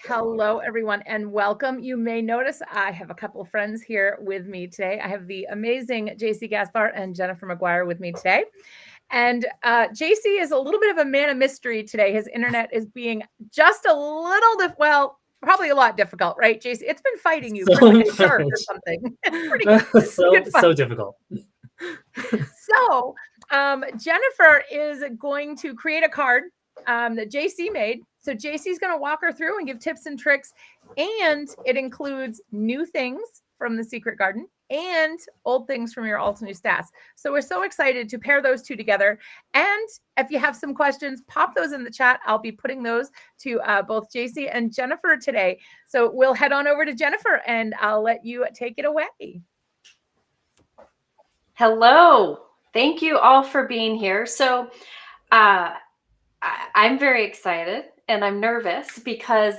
Hello, everyone, and welcome. You may notice I have a couple of friends here with me today. I have the amazing Jaycee Gaspar and Jennifer McGuire with me today. And Jaycee is a little bit of a man of mystery today. His internet is being just a little, well, probably a lot difficult, right, Jaycee? It's been fighting you for like a shirt or something. So difficult. So Jennifer is going to create a card that Jaycee made. So Jaycee's going to walk her through and give tips and tricks, and it includes new things from the Secret Garden and old things from your Altenew stash. So we're so excited to pair those two together. And if you have some questions, pop those in the chat. I'll be putting those to both Jaycee and Jennifer today. So we'll head on over to Jennifer, and I'll let you take it away. Hello. Thank you all for being here. So I'm very excited. And I'm nervous because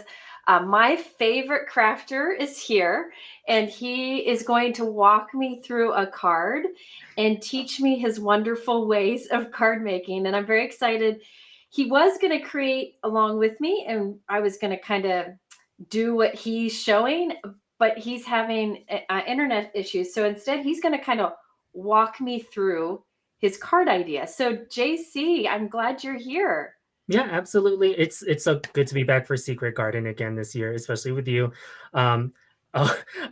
my favorite crafter is here, and he is going to walk me through a card and teach me his wonderful ways of card making. And I'm very excited. He was going to create along with me, and I was going to kind of do what he's showing, but he's having internet issues. So instead, he's going to kind of walk me through his card idea. So Jaycee, I'm glad you're here. Yeah, absolutely. It's so good to be back for Secret Garden again this year, especially with you. I'm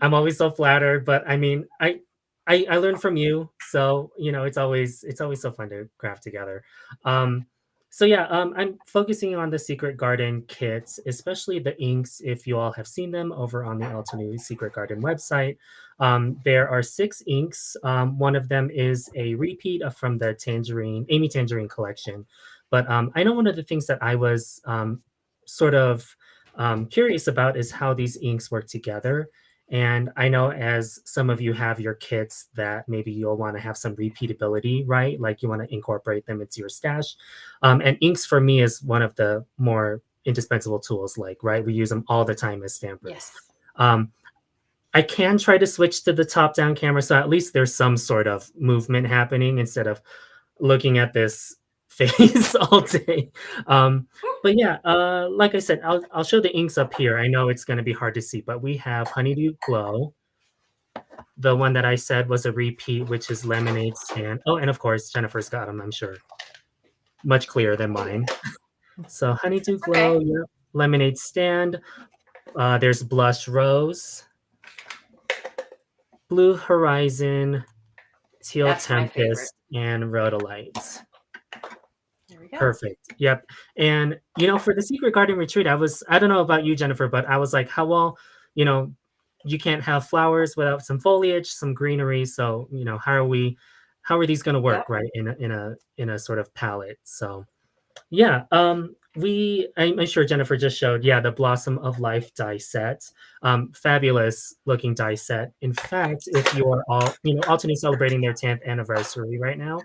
always so flattered, but I mean, I learn from you, so you know it's always so fun to craft together. So yeah, I'm focusing on the Secret Garden kits, especially the inks. If you all have seen them over on the Altenew Secret Garden website, there are 6 inks. One of them is a repeat from the Amy Tangerine collection. But I know one of the things that I was sort of curious about is how these inks work together. And I know as some of you have your kits that maybe you'll want to have some repeatability, right? Like you want to incorporate them into your stash. And inks for me is one of the more indispensable tools, like, right? We use them all the time as stampers. Yes. I can try to switch to the top-down camera, so at least there's some sort of movement happening instead of looking at this face all day. But yeah, like I said, I'll show the inks up here. I know it's going to be hard to see, but we have Honeydew Glow. The one that I said was a repeat, which is Lemonade Stand. Oh, and of course, Jennifer's got them, I'm sure. Much clearer than mine. So Honeydew Glow, okay. Yep. Lemonade Stand. There's Blush Rose. Blue Horizon. Teal That's Tempest. And Rhodolite. Perfect. Yep. And, you know, for the Secret Garden retreat, I don't know about you, Jennifer, but I was like, how well, you know, you can't have flowers without some foliage, some greenery. So, you know, how are these going to work, right? In a sort of palette. So, yeah. I'm sure Jennifer just showed, the Blossom of Life die set. Fabulous looking die set. In fact, if you are all, Altenew celebrating their 10th anniversary right now.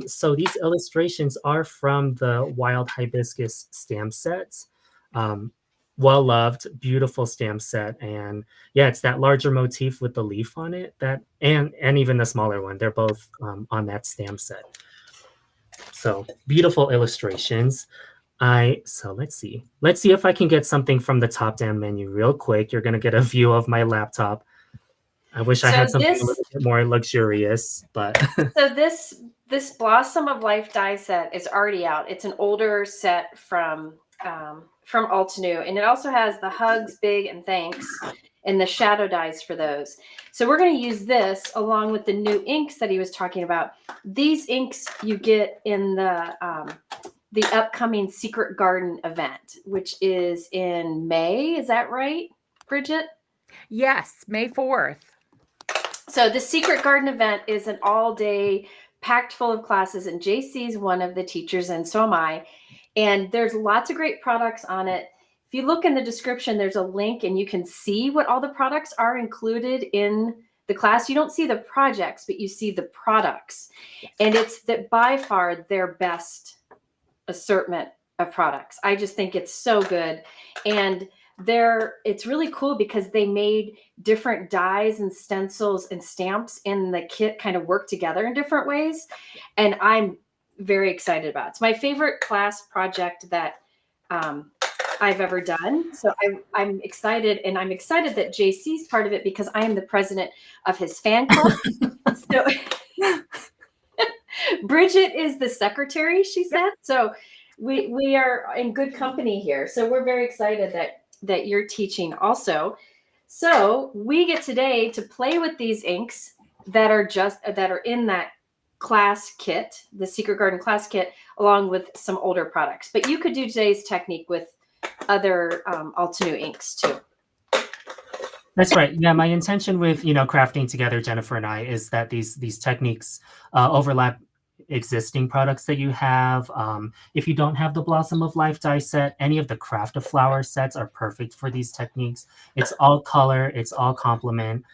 So these illustrations are from the Wild Hibiscus stamp sets. Well loved, beautiful stamp set, and yeah, it's that larger motif with the leaf on it. And even the smaller one. They're both on that stamp set. So beautiful illustrations. So let's see if I can get something from the top down menu real quick. You're gonna get a view of my laptop. I wish I So had something a this little bit more luxurious, but so this Blossom of Life die set is already out. It's an older set from Altenew, and it also has the Hugs, Big, and Thanks, and the shadow dies for those. So we're going to use this along with the new inks that he was talking about. These inks you get in the upcoming Secret Garden event, which is in May. Is that right, Bridget? Yes, May 4th. So the Secret Garden event is an all-day packed full of classes, and Jaycee is one of the teachers, and so am I. And there's lots of great products on it. If you look in the description, there's a link and you can see what all the products are included in the class. You don't see the projects, but you see the products. And it's that by far their best assortment of products. I just think it's so good. And it's really cool because they made different dies and stencils and stamps in the kit kind of work together in different ways. And I'm very excited about it. It's my favorite class project that I've ever done. So I'm excited, and I'm excited that Jaycee's part of it because I am the president of his fan club. So Bridget is the secretary, she said. So we are in good company here. So we're very excited that you're teaching also. So we get today to play with these inks that are in that class kit, the Secret Garden class kit, along with some older products. But you could do today's technique with other Altenew inks too. that's right. Yeah, my intention with crafting together, Jennifer and I, is that these techniques overlap existing products that you have. If you don't have the Blossom of Life die set, any of the Craft a Flower sets are perfect for these techniques. It's all color, it's all complement.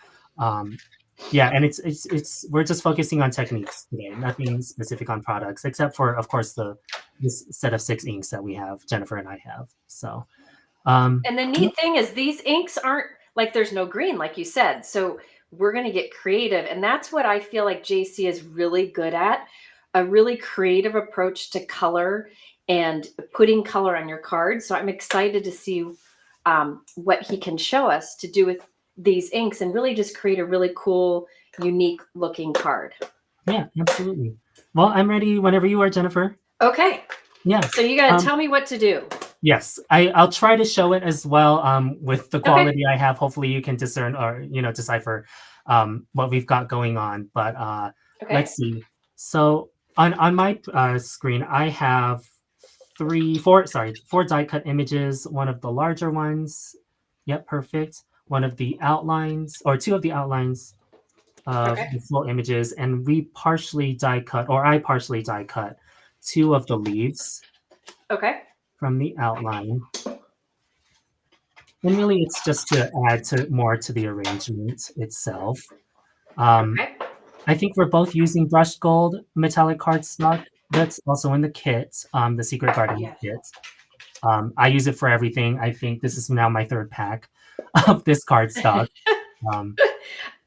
Yeah, and it's we're just focusing on techniques today, nothing specific on products, except for, of course, this set of 6 inks that we have, Jennifer and I have. So, and the neat thing is these inks aren't like, there's no green, like you said. So we're going to get creative, and that's what I feel like Jaycee is really good at, a really creative approach to color and putting color on your cards. So I'm excited to see what he can show us to do with these inks and really just create a really cool, unique looking card. Yeah, absolutely. Well, I'm ready whenever you are, Jennifer. Okay. Yeah. So you got to tell me what to do. Yes, I'll try to show it as well with the quality I have. Hopefully you can discern or decipher what we've got going on. But let's see. So on my screen, I have four die cut images. One of the larger ones. Yep, perfect. One of the outlines, or 2 of the outlines of the full images, and I partially die cut 2 of the leaves. Okay. From the outline. And really it's just to add more to the arrangement itself. I think we're both using brushed gold metallic cardstock. That's also in the kit, the Secret Garden kit. I use it for everything. I think this is now my 3rd pack of this cardstock.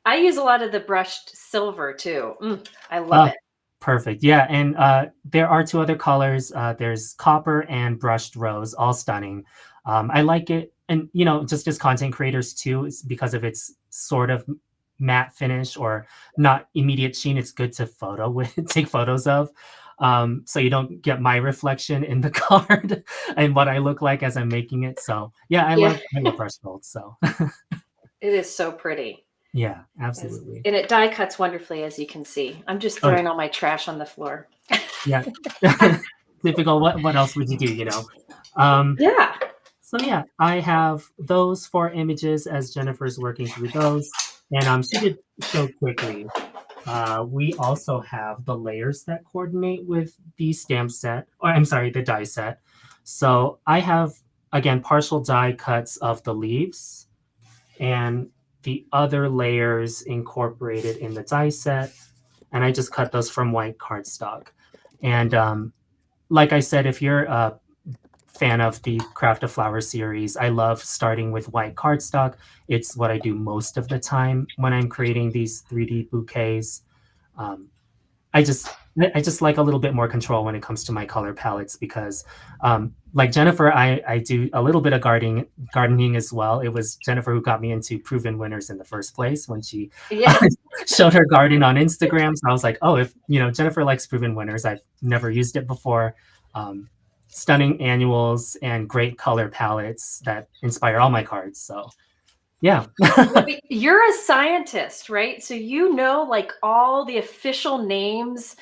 I use a lot of the brushed silver too. I love it. Perfect. Yeah, and there are 2 other colors. There's copper and brushed rose, all stunning. I like it, and just as content creators too, it's because of its sort of matte finish or not immediate sheen. It's good to take photos of, so you don't get my reflection in the card and what I look like as I'm making it. So yeah, I love brushed gold. So it is so pretty. Yeah, absolutely. And it die cuts wonderfully, as you can see. I'm just throwing all my trash on the floor. Yeah. Typical. What else would you do, Yeah. So yeah, I have those 4 images as Jennifer's working through those. And she did show quickly. We also have the layers that coordinate with the stamp set, or I'm sorry, the die set. So I have, again, partial die cuts of the leaves and the other layers incorporated in the die set, and I just cut those from white cardstock. And like I said, if you're a fan of the Craft a Flower series, I love starting with white cardstock. It's what I do most of the time when I'm creating these 3D bouquets. I just like a little bit more control when it comes to my color palettes because, like Jennifer, I do a little bit of gardening as well. It was Jennifer who got me into Proven Winners in the first place when she Yeah. showed her garden on Instagram. So I was like, oh, if Jennifer likes Proven Winners, I've never used it before. Stunning annuals and great color palettes that inspire all my cards. So yeah. You're a scientist, right? So you know like all the official names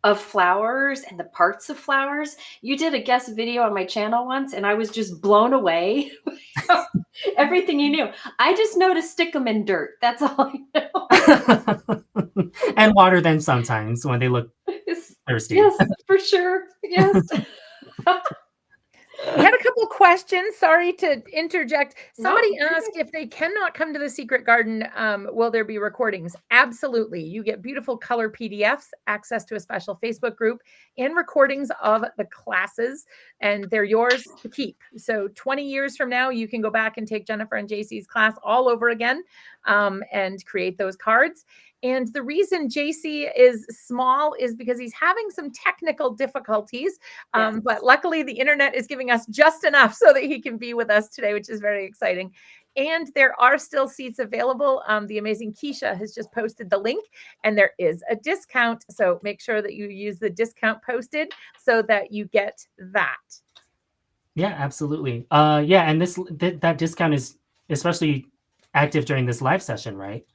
of flowers and the parts of flowers. You did a guest video on my channel once and I was just blown away. Everything you knew. I just know to stick them in dirt. That's all I know. And water them sometimes when they look thirsty. Yes, for sure. Yes. We had a couple of questions. Sorry to interject. Somebody asked if they cannot come to the Secret Garden, will there be recordings? Absolutely. You get beautiful color PDFs, access to a special Facebook group, and recordings of the classes, and they're yours to keep. So 20 years from now, you can go back and take Jennifer and Jaycee's class all over again and create those cards. And the reason Jaycee is small is because he's having some technical difficulties. Yes. But luckily, the internet is giving us just enough so that he can be with us today, which is very exciting. And there are still seats available. The amazing Keisha has just posted the link, and there is a discount. So make sure that you use the discount posted so that you get that. Yeah, absolutely. Yeah, and that discount is especially active during this live session, right?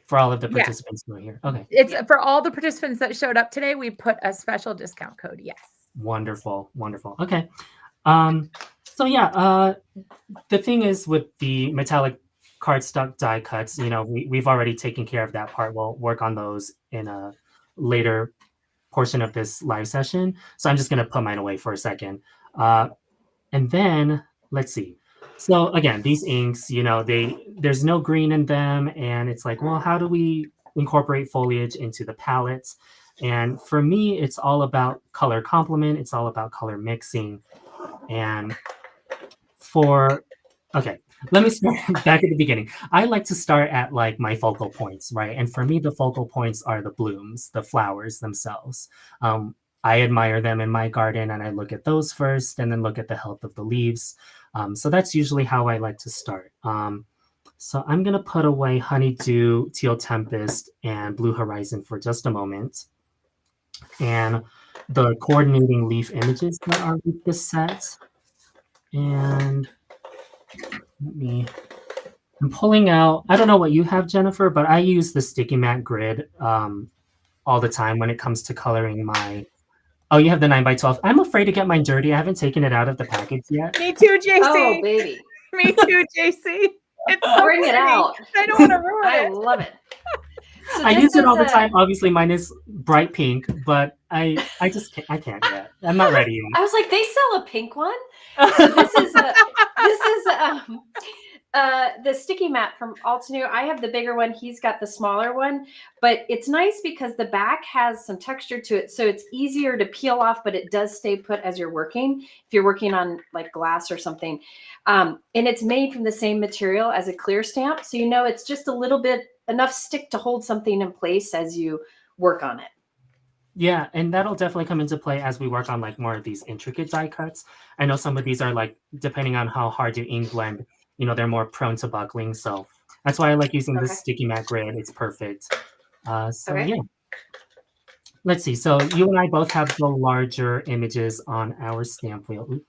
For all of the participants who are here. Okay. It's for all the participants that showed up today. We put a special discount code. Yes. Wonderful. Wonderful. Okay. So yeah, the thing is with the metallic cardstock die cuts, we've already taken care of that part. We'll work on those in a later portion of this live session. So I'm just going to put mine away for a second. And then let's see. So again, these inks, there's no green in them. And it's like, well, how do we incorporate foliage into the palettes? And for me, it's all about color complement. It's all about color mixing. And okay, let me start back at the beginning. I like to start at like my focal points, right? And for me, the focal points are the blooms, the flowers themselves. I admire them in my garden and I look at those first and then look at the health of the leaves. So that's usually how I like to start. So I'm going to put away Honeydew, Teal Tempest, and Blue Horizon for just a moment. And the coordinating leaf images that are with this set. And I'm pulling out, I don't know what you have, Jennifer, but I use the sticky mat grid all the time when it comes to coloring my... Oh, you have the 9x12. I'm afraid to get mine dirty. I haven't taken it out of the package yet. Me too, Jaycee. Oh, baby. Me too, Jaycee. It's so Bring it out. I don't want to ruin it. I love it. So I use it all the time. Obviously, mine is bright pink, but I can't yet. I'm not ready yet. I was like, they sell a pink one. So this is the sticky mat from Altenew. I have the bigger one. He's got the smaller one, but it's nice because the back has some texture to it. So it's easier to peel off, but it does stay put as you're working. If you're working on like glass or something. And it's made from the same material as a clear stamp. So, it's just a little bit enough stick to hold something in place as you work on it. Yeah, and that'll definitely come into play as we work on like more of these intricate die cuts. I know some of these are like, depending on how hard you ink blend, they're more prone to buckling. So that's why I like using this sticky mat grid. It's perfect. Yeah. Let's see. So you and I both have the larger images on our stamp wheel. Oop,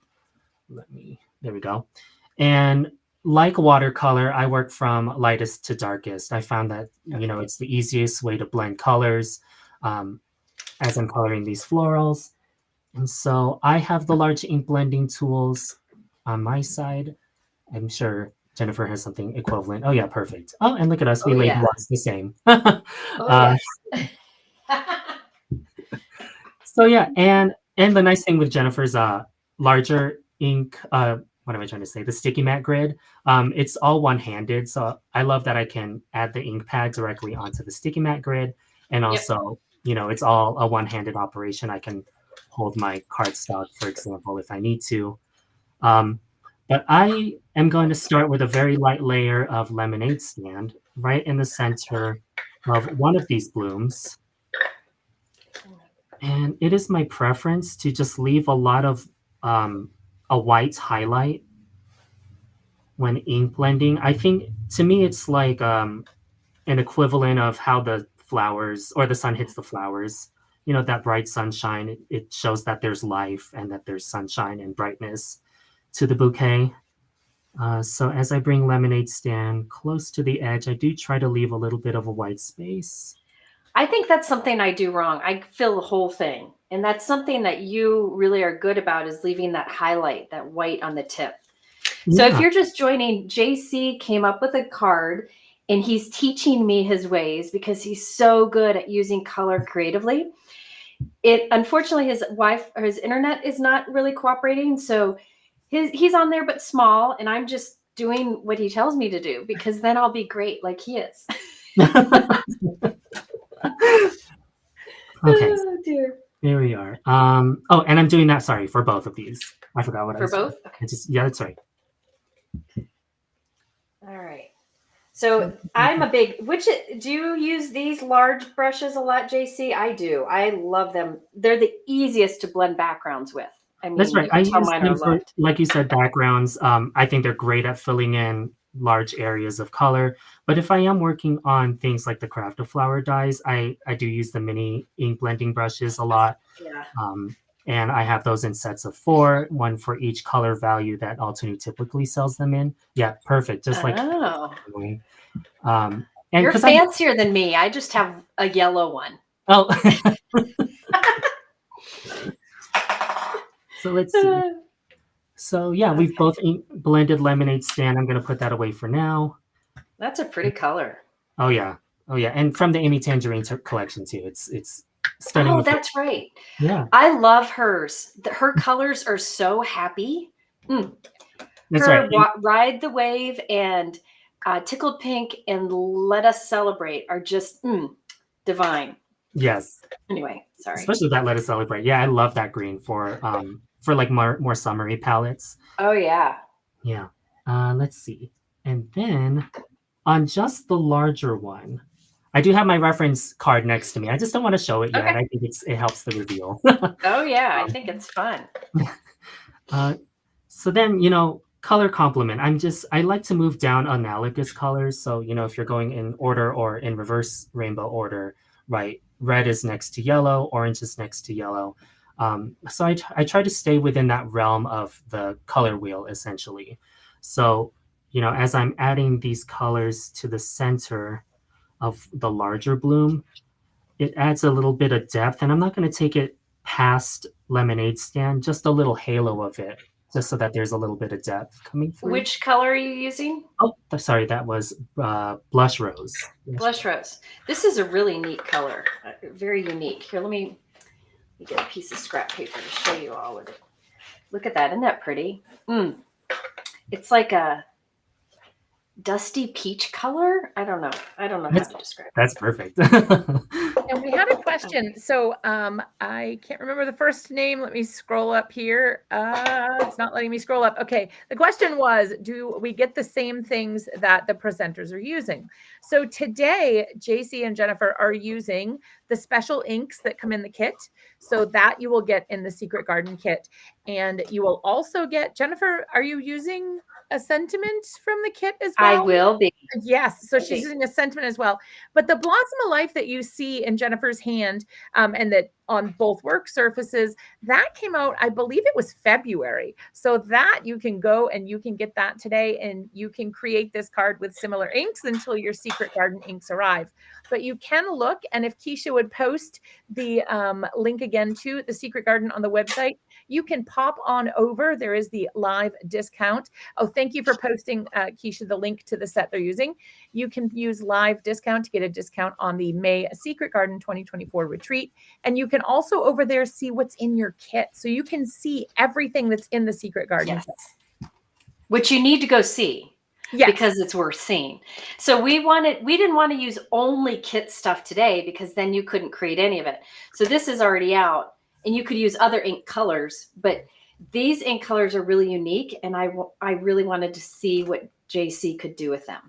there we go. And like watercolor, I work from lightest to darkest. I found that, it's the easiest way to blend colors as I'm coloring these florals. And so I have the large ink blending tools on my side. I'm sure Jennifer has something equivalent. Oh yeah, perfect. Oh, and look at us. We label ours the same. So yeah, and the nice thing with Jennifer's larger ink, what am I trying to say? The sticky mat grid. It's all one-handed. So I love that I can add the ink pad directly onto the sticky mat grid. And also, it's all a one-handed operation. I can hold my cardstock, for example, if I need to. But I am going to start with a very light layer of lemonade stand right in the center of one of these blooms. And it is my preference to just leave a lot of a white highlight when ink blending. I think to me it's like an equivalent of how the flowers or the sun hits the flowers. You know, that bright sunshine, it shows that there's life and that there's sunshine and brightness to the bouquet. So as I bring Lemonade Stand close to the edge, I do try to leave a little bit of a white space. I think that's something I do wrong. I fill the whole thing. And that's something that you really are good about, is leaving that highlight, that white on the tip. So if Yeah. you're just joining, JC came up with a card and he's teaching me his ways because he's so good at using color creatively. Unfortunately, his wife or his internet is not really cooperating. So he's on there, but small. And I'm just doing what he tells me to do, because then I'll be great like he is. Okay, Oh, dear. there we are. Oh, and I'm doing that, sorry, for both of these. I forgot what I For was doing. both? Okay. Yeah, that's right. All right. So I'm a big, do you use these large brushes a lot, JC? I do. I love them. They're the easiest to blend backgrounds with. I mean, That's right. you I can tell use mine are them for, loved. like you said, backgrounds. I think they're great at filling in large areas of color. But if I am working on things like the CRAFTY flower dyes, I do use the mini ink blending brushes a lot. Yeah. And I have those in sets of 4, one for each color value that Altenew typically sells them in. Yeah, perfect. Just like and you're 'cause fancier than me. I just have a yellow one. Oh, so let's see. So yeah, we've both blended Lemonade Stand. I'm going to put that away for now. That's a pretty color. Oh yeah, and from the Amy Tangerine collection too. It's stunning. Oh, that's right. Yeah, I love hers. Her colors are so happy. that's right. Ride the Wave and Tickled Pink and Let Us Celebrate are just divine. Yes. Anyway, sorry. Especially that Let Us Celebrate. Yeah, I love that green for like more summery palettes. Oh yeah. Yeah. Let's see. And then on just the larger one, I do have my reference card next to me. I just don't want to show it yet. Okay. I think it helps the reveal. Oh yeah, I think it's fun. So then, color complement. I like to move down analogous colors. So, if you're going in order or in reverse rainbow order, right? Red is next to yellow, orange is next to yellow. So I try to stay within that realm of the color wheel, essentially. So, as I'm adding these colors to the center of the larger bloom, it adds a little bit of depth. And I'm not going to take it past Lemonade Stand, just a little halo of it, just so that there's a little bit of depth coming through. Which color are you using? Oh, sorry, that was Blush Rose. Blush Rose. This is a really neat color. Very unique. Here, let me get a piece of scrap paper to show you all of it. Look at that. Isn't that pretty? It's like a dusty peach color. I don't know how to describe it. That's perfect. And we had a question. So I can't remember the first name. Let me scroll up here. It's not letting me scroll up. Okay. The question was, do we get the same things that the presenters are using? So today, Jaycee and Jennifer are using the special inks that come in the kit. So that you will get in the Secret Garden kit. And you will also get, Jennifer, are you using a sentiment from the kit as well? I will be. Yes. So she's using a sentiment as well. But the Blossom of Life that you see in Jennifer's hand and that on both work surfaces, that came out, I believe it was February. So that you can go and you can get that today and you can create this card with similar inks until your Secret Garden inks arrive. But you can look, and if Keisha would post the link again to the Secret Garden on the website, you can pop on over. There is the live discount. Oh, thank you for posting, Keisha, the link to the set they're using. You can use live discount to get a discount on the May Secret Garden 2024 retreat. And you can also over there see what's in your kit. So you can see everything that's in the Secret Garden kit. Which you need to go see. Yes. Because it's worth seeing. So we didn't want to use only kit stuff today because then you couldn't create any of it. So this is already out and you could use other ink colors, but these ink colors are really unique. And I really wanted to see what JC could do with them.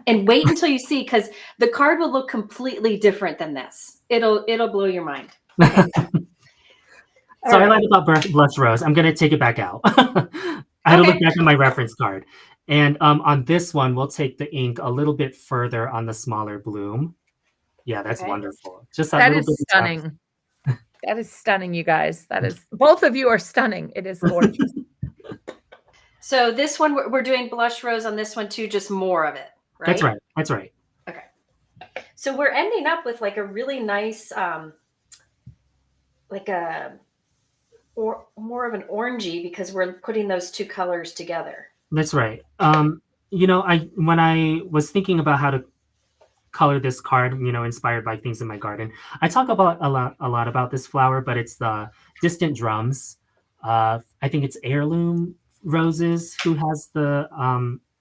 And wait until you see, because the card will look completely different than this. It'll blow your mind. Okay. So I right. lied about blush rose. I'm gonna take it back out. I had to look back at my reference card. And on this one, we'll take the ink a little bit further on the smaller bloom. Yeah, that's wonderful. Just that That little is bit of depth. stunning. That is stunning, you guys. That is, both of you are stunning. It is gorgeous. So this one, we're doing blush rose on this one too, just more of it, right? That's right. That's right. Okay. So we're ending up with like a really nice, like a, or more of an orangey because we're putting those two colors together. That's right. You know, when I was thinking about how to color this card, you know, inspired by things in my garden, I talk about a lot about this flower, but it's the distant drums. I think it's Heirloom Roses who has the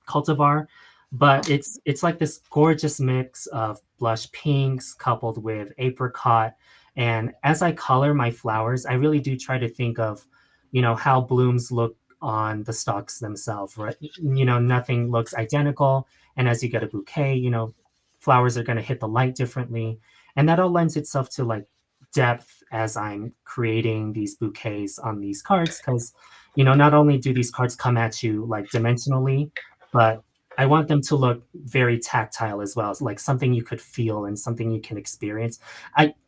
cultivar, but it's like this gorgeous mix of blush pinks coupled with apricot. And as I color my flowers, I really do try to think of, you know, how blooms look on the stalks themselves, right? You know, nothing looks identical. And as you get a bouquet, you know, flowers are going to hit the light differently. And that all lends itself to like depth as I'm creating these bouquets on these cards. Because, you know, not only do these cards come at you like dimensionally, but I want them to look very tactile as well. It's like something you could feel and something you can experience.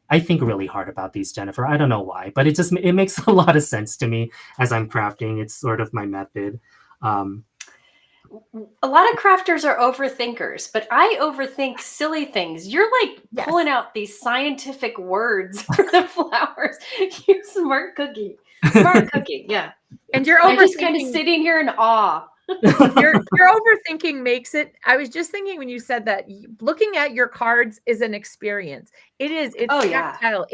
I think really hard about these, Jennifer. I don't know why, but it makes a lot of sense to me as I'm crafting. It's sort of my method. A lot of crafters are overthinkers, but I overthink silly things. You're like pulling out these scientific words for the flowers. You smart cookie. Smart cookie, yeah. And you're I'm just kind of sitting here in awe. your overthinking makes it. I was just thinking when you said that, looking at your cards is an experience. It is. It's tactile.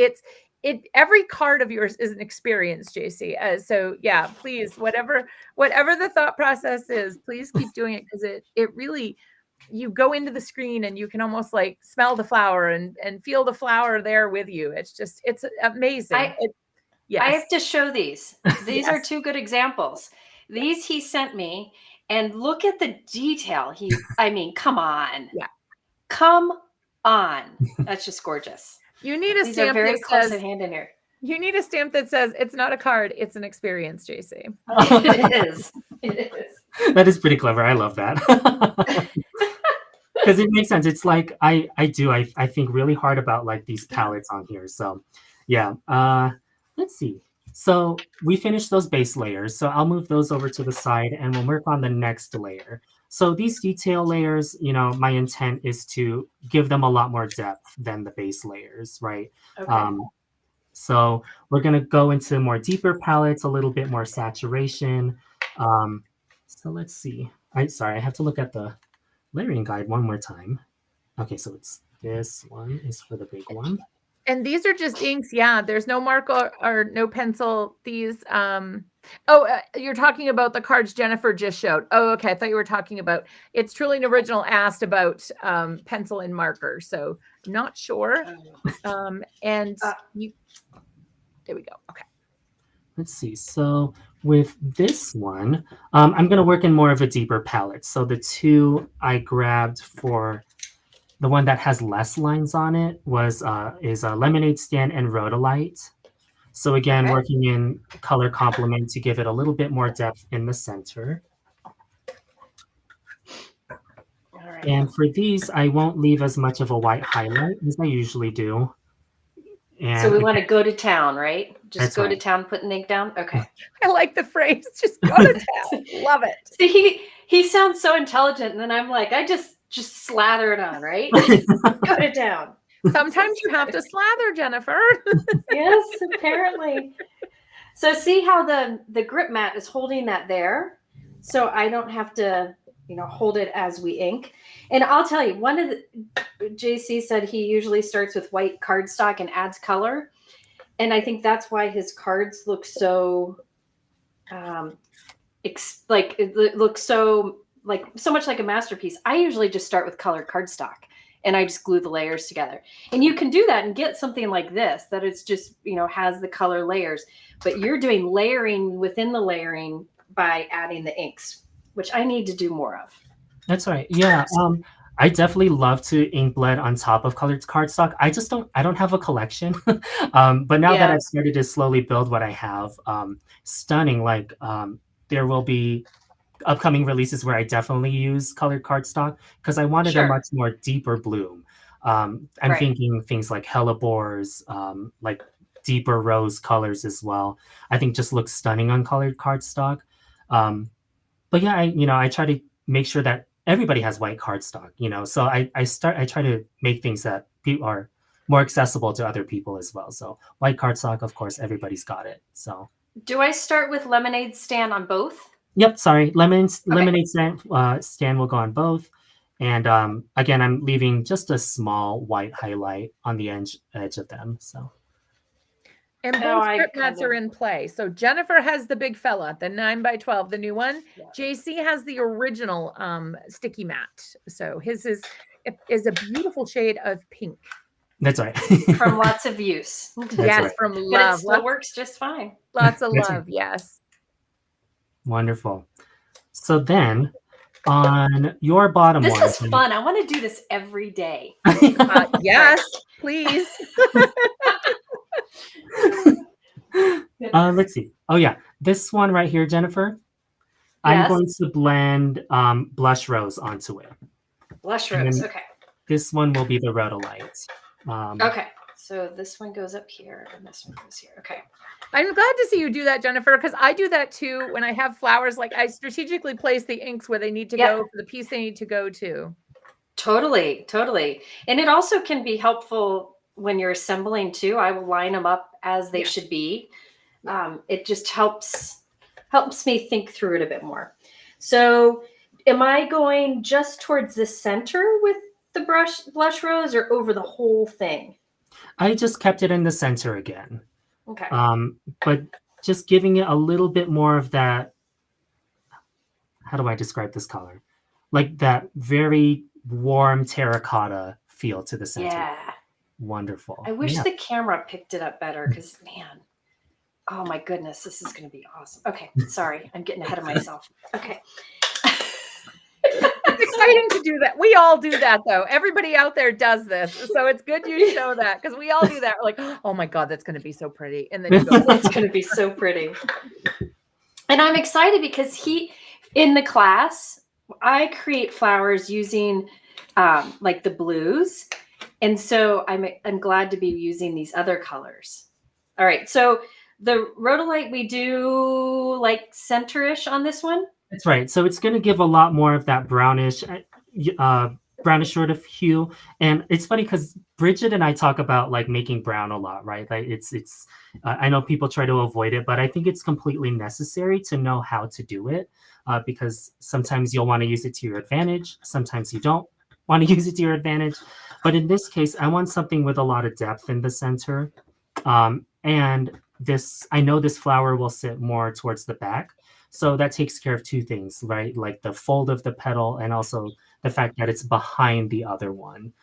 Every card of yours is an experience, Jaycee. So yeah, please, whatever the thought process is, please keep doing it, because it really, you go into the screen and you can almost like smell the flower and feel the flower there with you. It's amazing. I have to show these. These are two good examples. These he sent me, and look at the detail. I mean, come on. Yeah. Come on. That's just gorgeous. You need a These stamp are very that close says, at hand in here. You need a stamp that says it's not a card, it's an experience, Jaycee. It is. It is. That is pretty clever. I love that. Because it makes sense. It's like I think really hard about like these palettes on here. So yeah. Let's see. So we finished those base layers. So I'll move those over to the side and we'll work on the next layer. So these detail layers, you know, my intent is to give them a lot more depth than the base layers, right? Okay. So we're going to go into more deeper palettes, a little bit more saturation. So let's see. Sorry, I have to look at the layering guide one more time. Okay, so it's this one is for the big one. And these are just inks. Yeah, there's no marker or no pencil. These, you're talking about the cards Jennifer just showed. Oh, okay. I thought you were talking about, it's Truly an Original asked about pencil and marker. So not sure. There we go. Okay. Let's see. So with this one, I'm going to work in more of a deeper palette. So the two I grabbed for the one that has less lines on it is a Lemonade Stand and Rhodolite. So again, working in color complement to give it a little bit more depth in the center. All right. And for these, I won't leave as much of a white highlight as I usually do. And so we want to go to town, right? Just go to town, put the ink down. Okay. I like the phrase. Just go to town. Love it. See, he sounds so intelligent, and then I'm like, I just slather it on, right? Go to town. Sometimes you have to slather, Jennifer. Yes, apparently. So see how the grip mat is holding that there, so I don't have to, you know, hold it as we ink. And I'll tell you, Jaycee said he usually starts with white cardstock and adds color, and I think that's why his cards look so, it looks so much like a masterpiece. I usually just start with colored cardstock and I just glue the layers together. And you can do that and get something like this, that it's just, you know, has the color layers, but you're doing layering within the layering by adding the inks, which I need to do more of. That's right. Yeah. I definitely love to ink blend on top of colored cardstock. I don't have a collection. But now that Yeah, I've started to slowly build what I have, stunning. Like there will be upcoming releases where I definitely use colored cardstock because I wanted a sure. much more deeper bloom. I'm Right. thinking things like hellebores, like deeper rose colors as well. I think just looks stunning on colored cardstock. Um, but yeah, I try to make sure that everybody has white cardstock, so I try to make things that people are more accessible to other people as well. So white cardstock, of course, everybody's got it. So Do I start with lemonade stand on both? yep, sorry, Okay. lemonade stand will go on both. And again, I'm leaving just a small white highlight on the edge of them. So And Oh, both I grip kind mats are of, in play. So Jennifer has the big fella, the 9x12, the new one. yeah. JC has the original sticky mat. So his is a beautiful shade of pink. that's right. From lots of use. That's Yes, right. from But it love. still works just fine. Lots of That's right. love. Yes. Wonderful. So then on your bottom This one, is fun. I want to do this every day. Yes, please. let's see. Oh yeah, this one right here, Jennifer. I'm Yes. going to blend blush rose onto it. Blush And rose. then Okay. this one will be the rhodolite. Okay. So this one goes up here and this one goes here. Okay. I'm glad to see you do that, Jennifer, because I do that too when I have flowers. Like I strategically place the inks where they need to Yep. go for the piece they need to go to. Totally. Totally. And it also can be helpful when you're assembling too. I will line them up as they Yeah. should be. It just helps me think through it a bit more. So am I going just towards the center with the blush rose or over the whole thing? I just kept it in the center again. Okay. But just giving it a little bit more of that, how do I describe this color? Like that very warm terracotta feel to the center. Yeah. Wonderful. I wish Yeah. the camera picked it up better because, man, oh my goodness, this is going to be awesome. Okay. Sorry. I'm getting ahead of myself. Okay. It's exciting to do that. We all do that though. Everybody out there does this. So it's good you show that because we all do that. We're like, oh my God, that's going to be so pretty. And then you go, It's going to be so pretty. And I'm excited because in the class, I create flowers using like the blues. And so I'm glad to be using these other colors. All right. So the rhodolite, we do like center-ish on this one. That's right. So it's going to give a lot more of that brownish sort of hue. And it's funny because Bridget and I talk about like making brown a lot, right? Like it's I know people try to avoid it, but I think it's completely necessary to know how to do it because sometimes you'll want to use it to your advantage. Sometimes you don't want to use it to your advantage. But in this case, I want something with a lot of depth in the center. And I know this flower will sit more towards the back. So that takes care of two things, right? Like the fold of the petal and also the fact that it's behind the other one.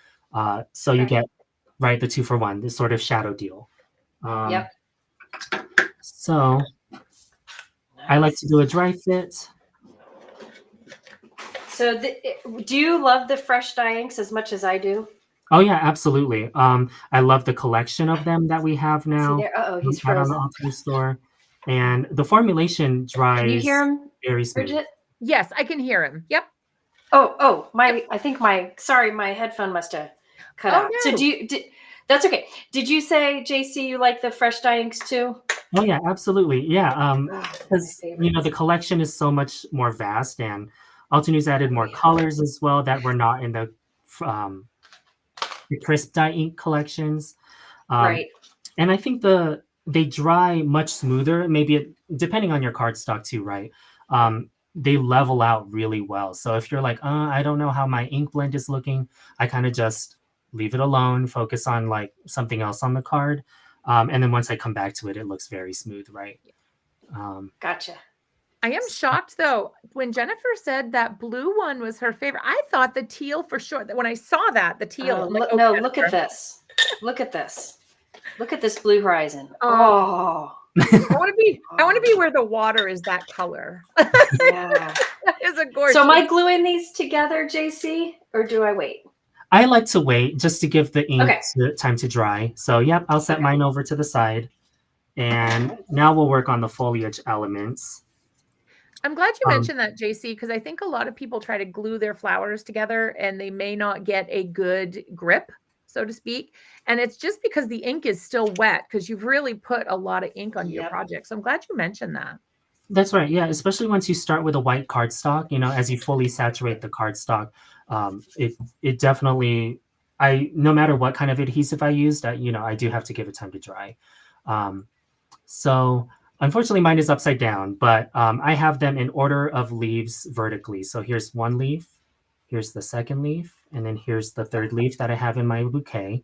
So you get, right, the 2-for-1, this sort of shadow deal. Yep. So I like to do a dry fit. So do you love the fresh dye inks as much as I do? Oh yeah, absolutely. I love the collection of them that we have now. See there? Uh-oh, he's out on frozen. the Altenew store. And the formulation dries Can you hear him, very smooth. Bridget? yes, I can hear him. Yep. I think my headphone must have cut out. No. So that's okay. Did you say, JC, you like the fresh dye inks too? Oh yeah, absolutely. Yeah. Because my the collection is so much more vast, and Altenew's added more colors as well that were not in the crisp dye ink collections. Right. And I think they dry much smoother. Maybe depending on your cardstock too, right? They level out really well. So if you're like, I don't know how my ink blend is looking, I kind of just leave it alone, focus on like something else on the card. And then once I come back to it, it looks very smooth, right? Gotcha. I am shocked though. When Jennifer said that blue one was her favorite, I thought the teal for sure. When I saw that, the teal. I'm like, look at this. Look at this. Look at this blue horizon. Oh. I want to be where the water is that color. Yeah. It's a gorgeous. So am I gluing these together, Jaycee, or do I wait? I like to wait just to give the ink Okay. time to dry. So yep, I'll set mine over to the side. And now we'll work on the foliage elements. I'm glad you mentioned that, Jaycee, because I think a lot of people try to glue their flowers together and they may not get a good grip, so to speak. And it's just because the ink is still wet because you've really put a lot of ink on your project. So I'm glad you mentioned that. That's right. Yeah, especially once you start with a white cardstock, you know, as you fully saturate the cardstock, it definitely, no matter what kind of adhesive I used, you know, I do have to give it time to dry. So unfortunately, mine is upside down, but I have them in order of leaves vertically. So here's one leaf, here's the second leaf, and then here's the third leaf that I have in my bouquet.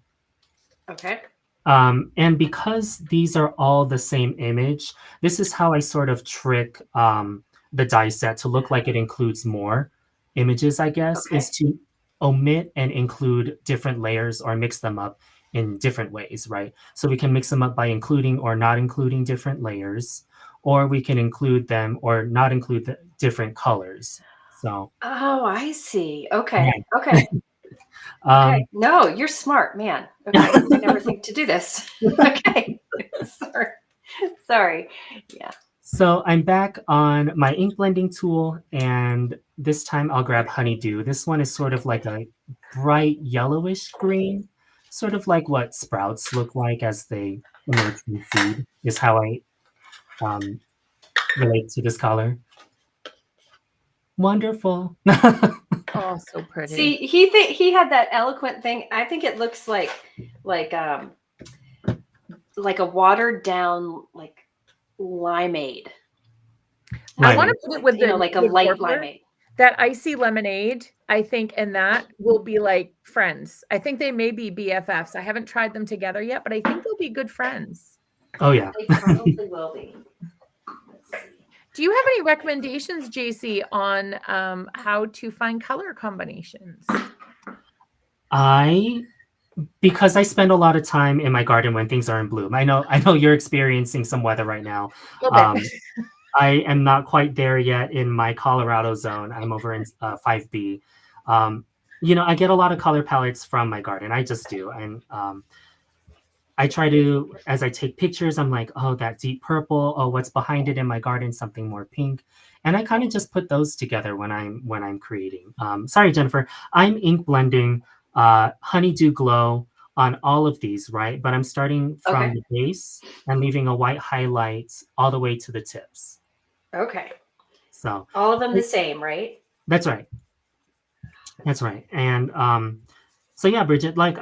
Okay. And because these are all the same image, this is how I sort of trick the die set to look like it includes more images, I guess, is to omit and include different layers or mix them up in different ways, right? So we can mix them up by including or not including different layers, or we can include them or not include the different colors. So. Oh, I see. Okay. Yeah. Okay. Okay. No, you're smart, man. Okay. I never think to do this. Okay. Sorry. Yeah. So I'm back on my ink blending tool, and this time I'll grab Honeydew. This one is sort of like a bright yellowish green, sort of like what sprouts look like as they emerge from seed, is how I relate to this color. Wonderful. Oh, so pretty. See, he had that eloquent thing. I think it looks like a watered down like limeade. I want to put it with the, like a light limeade. That icy lemonade, I think, and that will be like friends. I think they may be BFFs. I haven't tried them together yet, but I think they'll be good friends. Oh yeah, they probably will be. Do you have any recommendations, Jaycee, on how to find color combinations? Because I spend a lot of time in my garden when things are in bloom. I know you're experiencing some weather right now. I am not quite there yet in my Colorado zone. I'm over in 5B. You know, I get a lot of color palettes from my garden. I just do. And I try to, as I take pictures, I'm like, oh, that deep purple. Oh, what's behind it in my garden? Something more pink. And I kind of just put those together when I'm creating. Sorry, Jennifer. I'm ink blending Honeydew Glow on all of these, right? But I'm starting from the base and leaving a white highlight all the way to the tips. Okay. So all of them the same, right? That's right. That's right. And so yeah, Bridget, like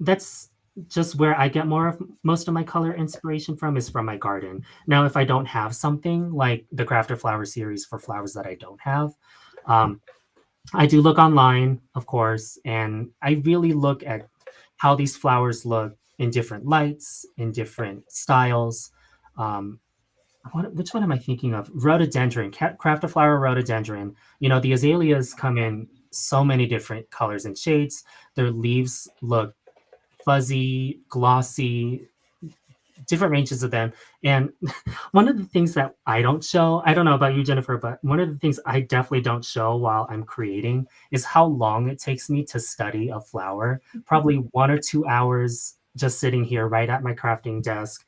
that's just where I get most of my color inspiration from is from my garden. Now, if I don't have something like the Crafted Flower series for flowers that I don't have, I do look online, of course, and I really look at how these flowers look in different lights, in different styles. Which one am I thinking of? Rhododendron, Crafted Flower rhododendron. You know, the azaleas come in so many different colors and shades. Their leaves look fuzzy, glossy, different ranges of them. And one of the things that I don't show, I don't know about you, Jennifer, but one of the things I definitely don't show while I'm creating is how long it takes me to study a flower. Probably 1 or 2 hours just sitting here right at my crafting desk.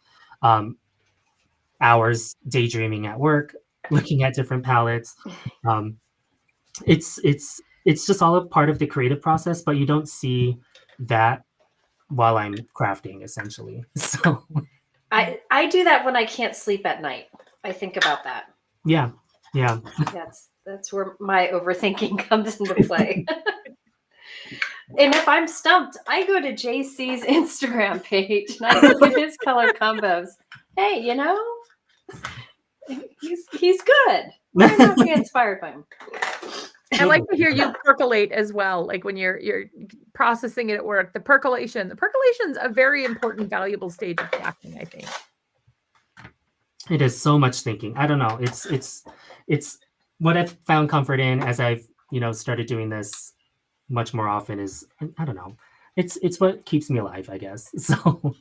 Hours daydreaming at work, looking at different palettes. It's just all a part of the creative process, but you don't see that while I'm crafting, essentially. So I do that when I can't sleep at night. I think about that. Yeah. That's where my overthinking comes into play. And if I'm stumped, I go to Jaycee's Instagram page and I look at his color combos. Hey, you know, he's good. Why not be inspired by him? I like to hear you percolate as well, like when you're processing it at work. The percolation's a very important, valuable stage of crafting, I think. It is so much thinking. I don't know. It's what I've found comfort in as I've started doing this much more often is, I don't know. It's what keeps me alive, I guess. So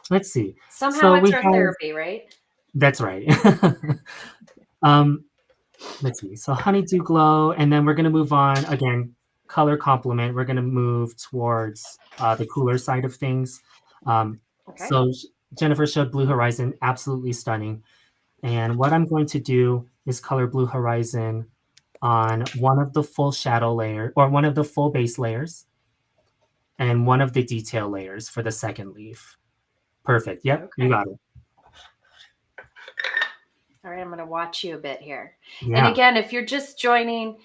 let's see. Somehow So it's we our have, therapy, right? that's right. um, let's see. So Honeydew Glow, and then we're going to move on again. Color complement. We're going to move towards the cooler side of things. Um, Okay. so Jennifer showed Blue Horizon, absolutely stunning. And what I'm going to do is color Blue Horizon on one of the full shadow layer or one of the full base layers and one of the detail layers for the second leaf. Perfect. Yep, you Okay. got it. All right, I'm going to watch you a bit here. And Yeah. again, if you're just joining,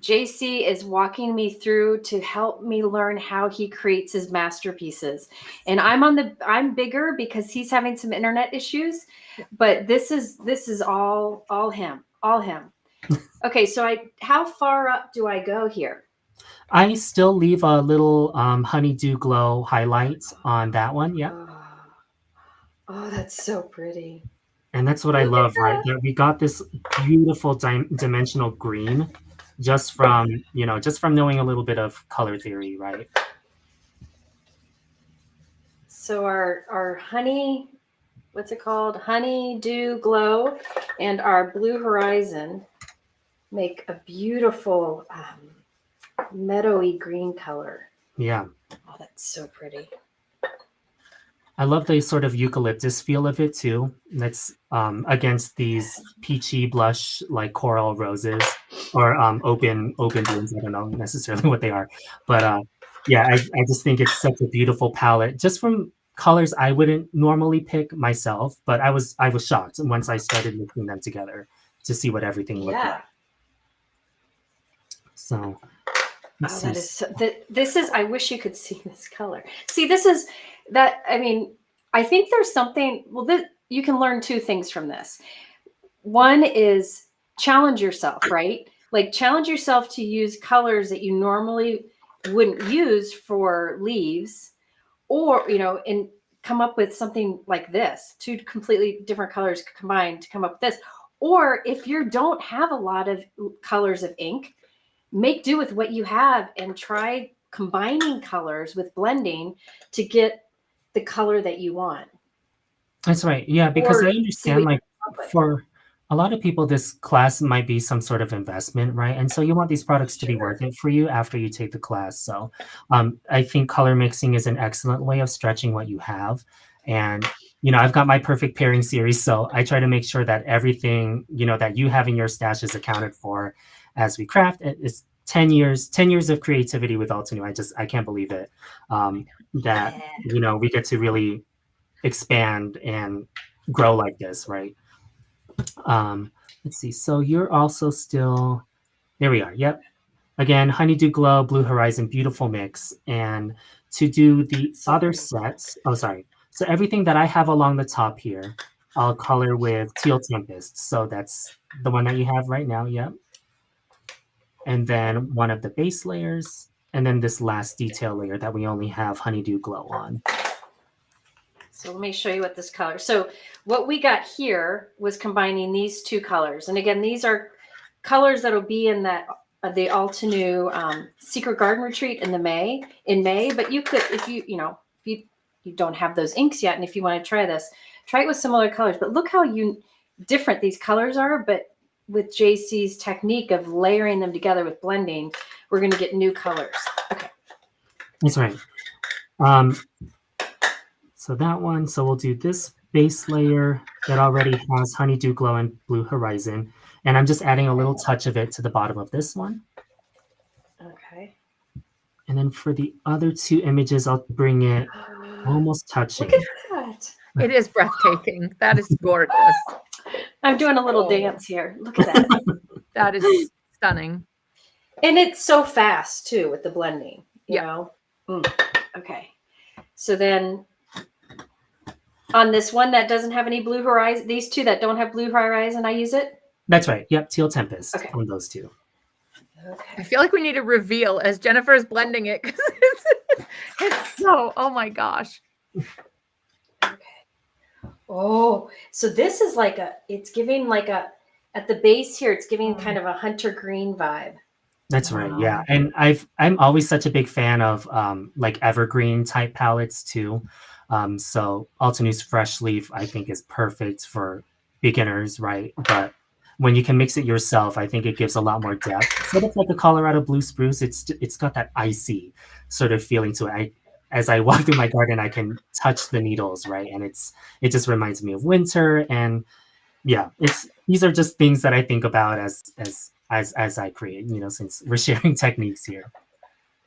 Jaycee is walking me through to help me learn how he creates his masterpieces. And I'm bigger because he's having some internet issues, but this is all him. Okay, so how far up do I go here? I still leave a little Honeydew Glow highlight on that one. Yep. Oh, that's so pretty. And that's what I love, right? That we got this beautiful dimensional green just from, just from knowing a little bit of color theory, right? So our what's it called? Honeydew Glow and our Blue Horizon make a beautiful meadowy green color. Yeah. Oh, that's so pretty. I love the sort of eucalyptus feel of it too. That's against these peachy blush like coral roses or open blooms. I don't know necessarily what they are, but yeah, I just think it's such a beautiful palette just from colors I wouldn't normally pick myself, but I was shocked once I started mixing them together to see what everything looked like. So oh, that is this is, I wish you could see this color. See, this is that, I mean, I think there's something, well, you can learn two things from this. One is challenge yourself, right? Like challenge yourself to use colors that you normally wouldn't use for leaves, or, and come up with something like this, two completely different colors combined to come up with this. Or if you don't have a lot of colors of ink, make do with what you have and try combining colors with blending to get the color that you want. That's right. Yeah, because I understand like for a lot of people, this class might be some sort of investment, right? And so you want these products to be worth it for you after you take the class. So I think color mixing is an excellent way of stretching what you have. And, I've got my perfect pairing series. So I try to make sure that everything, that you have in your stash is accounted for as we craft. It's 10 years of creativity with Altenew. I can't believe it. That, we get to really expand and grow like this, right? Let's see. So you're also still, there we are. Yep. Again, Honeydew Glow, Blue Horizon, beautiful mix. And to do the other sets, sorry. So everything that I have along the top here, I'll color with Teal Tempest. So that's the one that you have right now. Yep. And then one of the base layers, and then this last detail layer that we only have Honeydew Glow on. So let me show you what this color. So what we got here was combining these two colors. And again, these are colors that'll be in that the Altenew Secret Garden Retreat in May. But you could, if you don't have those inks yet, and if you want to try this, try it with similar colors. But look how different these colors are. But with Jaycee's technique of layering them together with blending, we're going to get new colors. Okay. That's right. So that one, so we'll do this base layer that already has Honeydew Glow and Blue Horizon. And I'm just adding a little touch of it to the bottom of this one. Okay. And then for the other two images, I'll bring it almost touching. Look at that. It is breathtaking. That is gorgeous. I'm doing a little dance here. Look at that. That is stunning. And it's so fast too with the blending, you know? Okay. So then on this one that doesn't have any Blue Horizon, these two that don't have Blue Horizon, I use it? That's right. Yep. Teal Tempest on those two. Okay. I feel like we need a reveal as Jennifer is blending it because it's so, oh my gosh. Okay. Oh, so this is like it's giving like at the base here, it's giving kind of a hunter green vibe. That's right. Yeah. And I'm always such a big fan of like evergreen type palettes too. So Altenew's Fresh Leaf, I think, is perfect for beginners, right? But when you can mix it yourself, I think it gives a lot more depth. Sort of like a Colorado Blue Spruce, it's got that icy sort of feeling to it. As I walk through my garden, I can touch the needles, right? And it just reminds me of winter. And yeah, these are just things that I think about as I create, since we're sharing techniques here.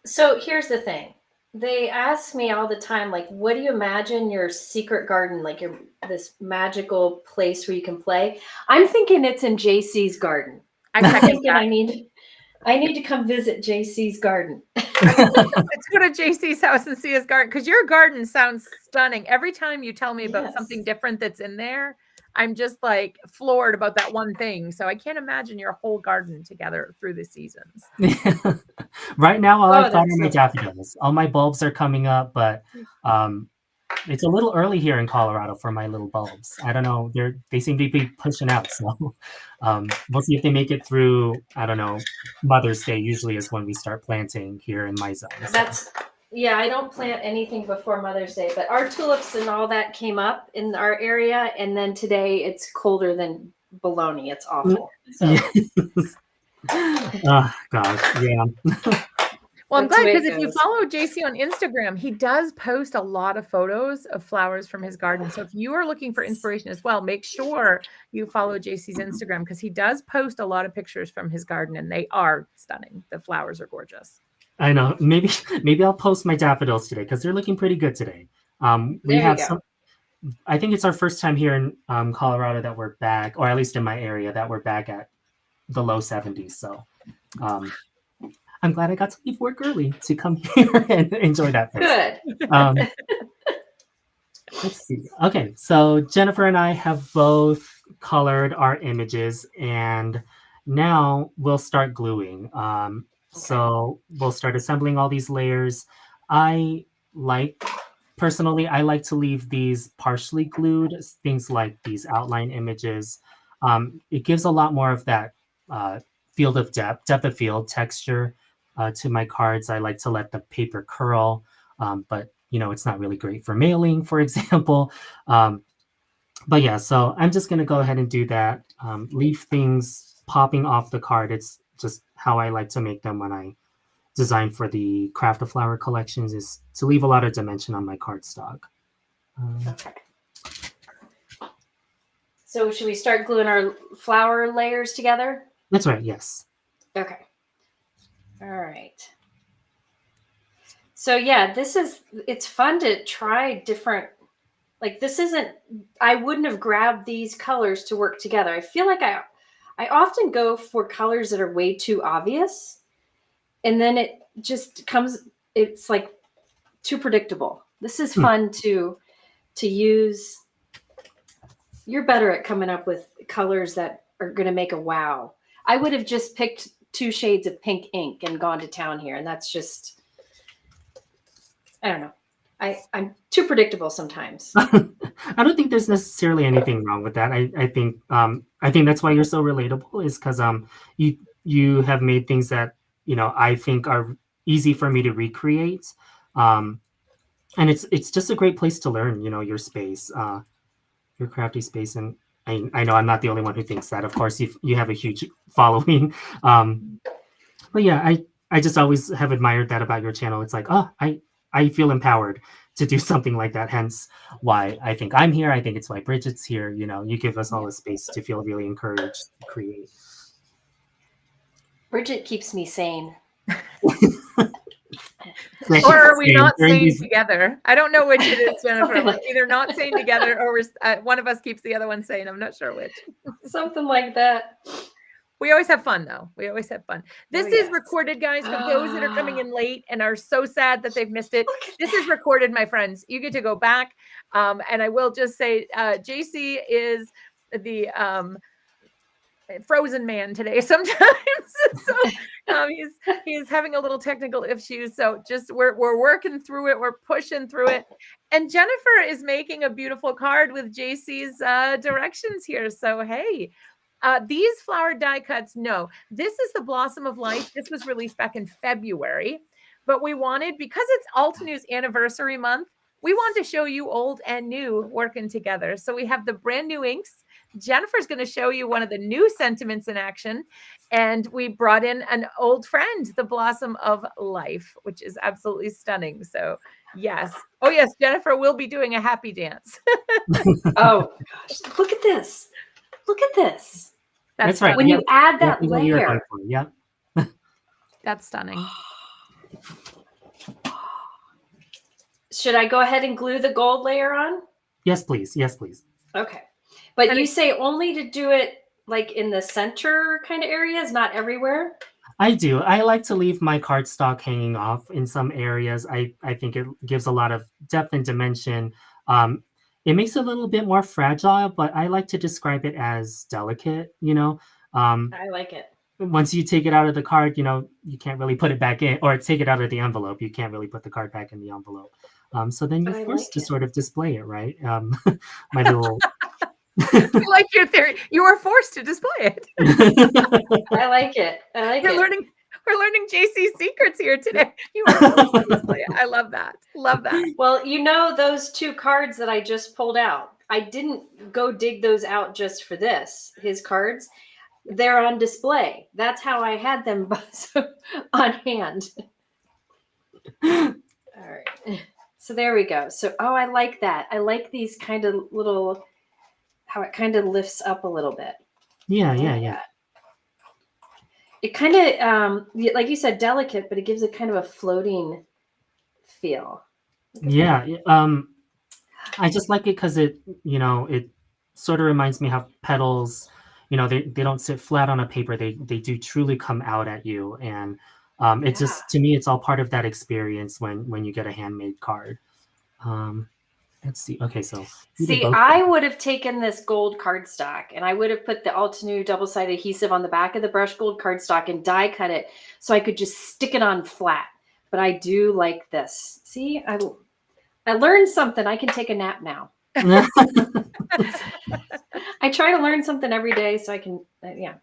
So here's the thing. They ask me all the time, like, what do you imagine your secret garden, like this magical place where you can play? I'm thinking it's in Jaycee's garden. I'm thinking I need to come visit Jaycee's garden. Let's go to Jaycee's house and see his garden, because your garden sounds stunning. Every time you tell me about something different that's in there, I'm just like floored about that one thing. So I can't imagine your whole garden together through the seasons. Right now, all I've got are my daffodils. All my bulbs are coming up, but it's a little early here in Colorado for my little bulbs. I don't know. They seem to be pushing out. So we'll see if they make it through, I don't know, Mother's Day usually is when we start planting here in my zone. So. Yeah, I don't plant anything before Mother's Day, but our tulips and all that came up in our area. And then today it's colder than baloney. It's awful. So. Oh, gosh. Yeah. Well, I'm glad, because if you follow Jaycee on Instagram, he does post a lot of photos of flowers from his garden. So if you are looking for inspiration as well, make sure you follow Jaycee's Instagram, because he does post a lot of pictures from his garden, and they are stunning. The flowers are gorgeous. I know. Maybe I'll post my daffodils today, because they're looking pretty good today. We have some. I think it's our first time here in Colorado that we're back, or at least in my area, that we're back at the low 70s. So I'm glad I got to leave work early to come here and enjoy that first. Good. Let's see. Okay, so Jennifer and I have both colored our images, and now we'll start gluing. So we'll start assembling all these layers. Personally, I like to leave these partially glued, things like these outline images. It gives a lot more of that field of depth of field texture to my cards. I like to let the paper curl, but it's not really great for mailing, for example. But yeah, so I'm just gonna go ahead and do that. Leave things popping off the card. It's just how I like to make them when I design for the Craft a Flower collections, is to leave a lot of dimension on my cardstock. Okay. So should we start gluing our flower layers together? That's right, yes. Okay. All right. So yeah, it's fun to try different, like I wouldn't have grabbed these colors to work together. I feel like I often go for colors that are way too obvious, and then it just it's like too predictable. This is fun to use. You're better at coming up with colors that are going to make a wow. I would have just picked 2 shades of pink ink and gone to town here. And that's just, I don't know. I'm too predictable sometimes. I don't think there's necessarily anything wrong with that. I think that's why you're so relatable, is because you have made things that I think are easy for me to recreate, and it's just a great place to learn your space, your crafty space. And I know I'm not the only one who thinks that. Of course, you have a huge following, but yeah, I just always have admired that about your channel. It's like, I feel empowered to do something like that. Hence why I think I'm here. I think it's why Bridget's here. You give us all the space to feel really encouraged to create. Bridget keeps me sane. Or are we not sane together? I don't know which it is, Jennifer. We're either not sane together, or one of us keeps the other one sane. I'm not sure which. Something like that. We always have fun, though. We always have fun. This is recorded, guys, for those that are coming in late and are so sad that they've missed it. This is recorded, my friends. You get to go back. And I will just say, Jaycee is the frozen man today sometimes. So he's having a little technical issues. So just we're working through it. We're pushing through it. And Jennifer is making a beautiful card with Jaycee's directions here. So, hey. These flower die cuts, no, this is the Blossom of Life. This was released back in February, but we wanted, because it's Altenew's anniversary month, we want to show you old and new working together. So we have the brand new inks. Jennifer's going to show you one of the new sentiments in action. And we brought in an old friend, the Blossom of Life, which is absolutely stunning. So yes. Oh yes, Jennifer will be doing a happy dance. Oh gosh, look at this. Look at this. That's right. When you add that Exactly what you were going layer. for. Yep. That's stunning. Should I go ahead and glue the gold layer on? Yes, please. Yes, please. Okay. But And you say only to do it like in the center kind of areas, not everywhere? I do. I like to leave my cardstock hanging off in some areas. I think it gives a lot of depth and dimension. It makes it a little bit more fragile, but I like to describe it as delicate, you know. I like it. Once you take it out of the card, you know, you can't really put it back in, or take it out of the envelope. You can't really put the card back in the envelope. So then you're forced to sort of display it, right? My little... I like your theory. You were forced to display it. I like it. I like We're learning Jaycee's secrets here today. You are forced to display it. I love that. Love that. Well, you know, those 2 cards that I just pulled out, I didn't go dig those out just for this. His cards, they're on display. That's how I had them on hand. All right. So there we go. So, oh, I like that. I like these kind of little, how it kind of lifts up a little bit. Yeah. It kind of, like you said, delicate, but it gives it kind of a floating feel. Yeah. I just like it because it, you know, it sort of reminds me how petals, you know, they don't sit flat on a paper. They do truly come out at you. And it just, to me, it's all part of that experience when you get a handmade card. Let's see. Okay, so see, I would have taken this gold cardstock and I would have put the Altenew double-sided adhesive on the back of the brushed gold cardstock and die cut it so I could just stick it on flat. But I do like this. See, I learned something. I can take a nap now. I try to learn something every day so I can, yeah.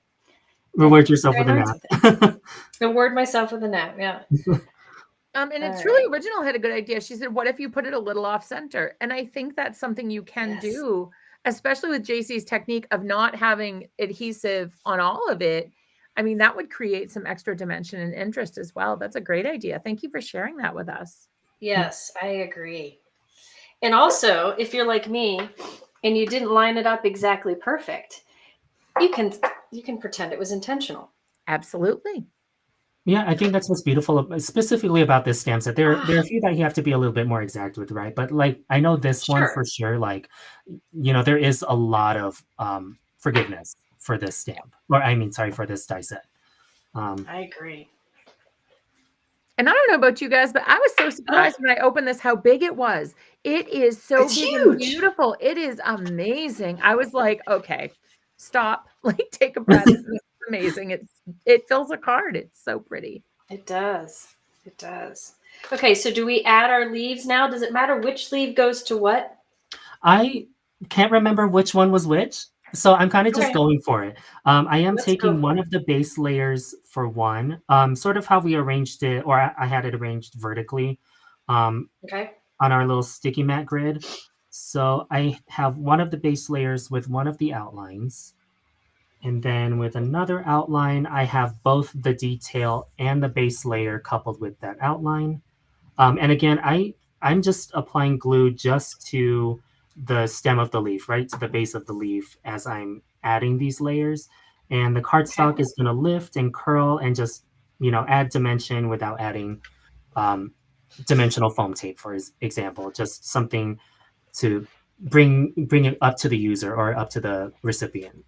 Reward yourself with a nap. Reward myself with a nap, yeah. And it's really original had a good idea. She said, what if you put it a little off center? And I think that's something you can do, especially with Jaycee's technique of not having adhesive on all of it. I mean, that would create some extra dimension and interest as well. That's a great idea. Thank you for sharing that with us. Yes, I agree. And also, if you're like me and you didn't line it up exactly perfect, you can pretend it was intentional. Absolutely. Yeah, I think that's what's beautiful, specifically about this stamp set. There are a few that you have to be a little bit more exact with, right? But like, I know this one for sure, like, you know, there is a lot of forgiveness for this stamp, or I mean, sorry, for this die set. I agree. And I don't know about you guys, but I was so surprised when I opened this, how big it was. It is so big and beautiful. It is amazing. I was like, okay, stop, like take a breath. Amazing. It fills a card. It's so pretty. It does. It does. Okay, so do we add our leaves now? Does it matter which sleeve goes to what? I can't remember which one was which, so I'm kind of just going for it. I am taking one of the base layers for one, sort of how we arranged it, or I had it arranged vertically on our little sticky mat grid. So I have one of the base layers with one of the outlines. And then with another outline, I have both the detail and the base layer coupled with that outline. And again, I'm just applying glue just to the stem of the leaf, right? To the base of the leaf as I'm adding these layers. And the cardstock is going to lift and curl and just, you know, add dimension without adding dimensional foam tape, for example. Just something to bring it up to the user or up to the recipient.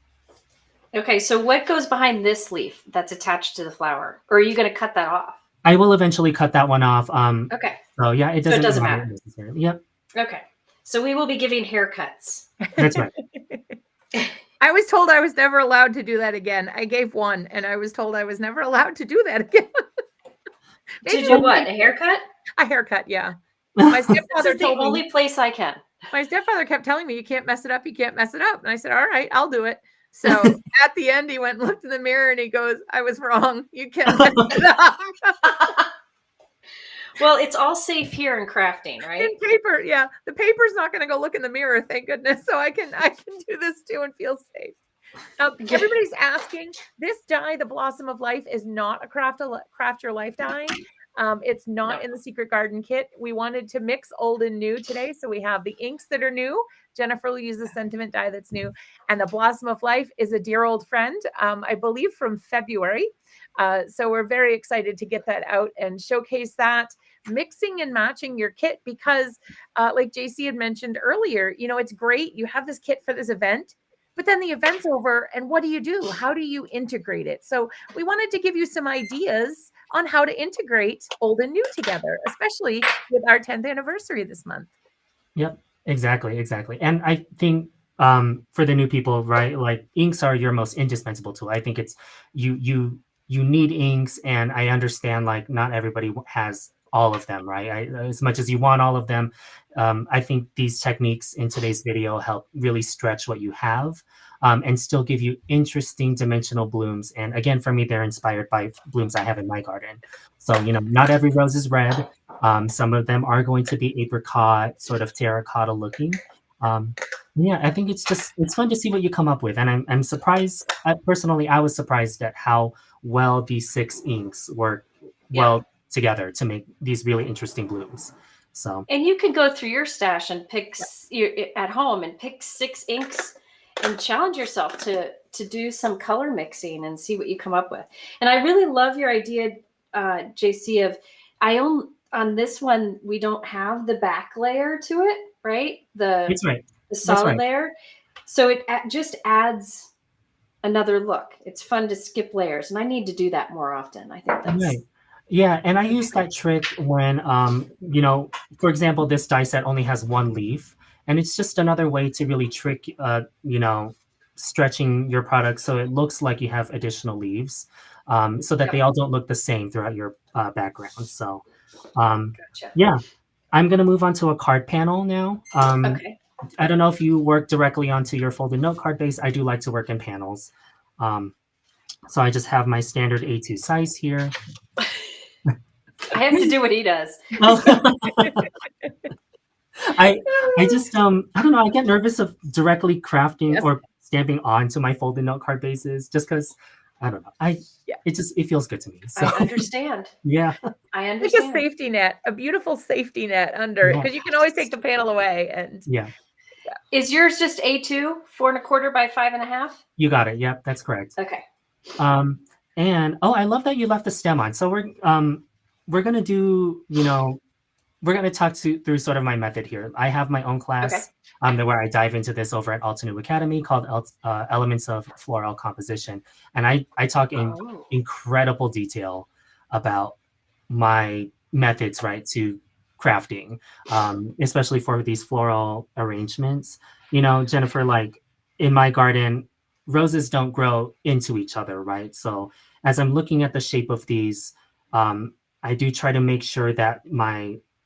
Okay, so what goes behind this leaf that's attached to the flower? Or are you going to cut that off? I will eventually cut that one off. Okay. So yeah, it doesn't matter necessarily. Yep. Okay. So we will be giving haircuts. That's right. I was told I was never allowed to do that again. I gave one and I was told I was never allowed to do that again. To do what? A haircut? A haircut, yeah. My stepfather told me. This is the only place I can. My stepfather kept telling me, you can't mess it up. You can't mess it up. And I said, all right, I'll do it. So at the end, he went and looked in the mirror and he goes, I was wrong. You can't mess it up. Well, it's all safe here in crafting, right? In paper, yeah. The paper's not going to go look in the mirror, thank goodness. So I can do this too and feel safe. Everybody's asking, this die, the Blossom of Life, is not a Craft Your Life die. It's not in the Secret Garden kit. We wanted to mix old and new today. So we have the inks that are new. Jennifer will use the sentiment die that's new. And the Blossom of Life is a dear old friend, I believe from February. So we're very excited to get that out and showcase that, mixing and matching your kit, because like Jaycee had mentioned earlier, you know, it's great. You have this kit for this event, but then the event's over and what do? How do you integrate it? So we wanted to give you some ideas on how to integrate old and new together, especially with our 10th anniversary this month. Yep, exactly. And I think for the new people, right, like inks are your most indispensable tool. I think it's you need inks, and I understand like not everybody has all of them, right? As much as you want all of them, I think these techniques in today's video help really stretch what you have, and still give you interesting dimensional blooms. And again, for me, they're inspired by blooms I have in my garden. So, you know, not every rose is red. Some of them are going to be apricot, sort of terracotta looking. Yeah, I think it's fun to see what you come up with. And I'm surprised, personally, I was surprised at how well these 6 inks work well together to make these really interesting blooms. So, and you can go through your stash and pick at home and pick 6 inks and challenge yourself to do some color mixing and see what you come up with. And I really love your idea, Jaycee, of on this one, we don't have the back layer to it, right? that's right. The solid layer. So it just adds another look. It's fun to skip layers, and I need to do that more often. I think that's right. Yeah, and I use that trick when, you know, for example, this die set only has 1 leaf, and it's just another way to really trick, you know, stretching your product so it looks like you have additional leaves, so that they all don't look the same throughout your background. So, gotcha. Yeah, I'm going to move on to a card panel now. Okay. I don't know if you work directly onto your folded note card base. I do like to work in panels. So I just have my standard A2 size here. I have to do what he does. I just I don't know, I get nervous of directly crafting or stamping onto my folded note card bases just because I don't know. It feels good to me. So I understand. Yeah. I understand. Like a safety net, a beautiful safety net under it, because you can always take the panel away. And is yours just A2 4 1/4 by 5 1/2? You got it. Yep, that's correct. Okay. And I love that you left the stem on. So we're gonna do, you know, we're gonna talk through sort of my method here. I have my own class where I dive into this over at Altenew Academy called Elements of Floral Composition, and I talk in incredible detail about my methods, right, to crafting, especially for these floral arrangements. You know, Jennifer, like in my garden, roses don't grow into each other, right? So as I'm looking at the shape of these, I do try to make sure that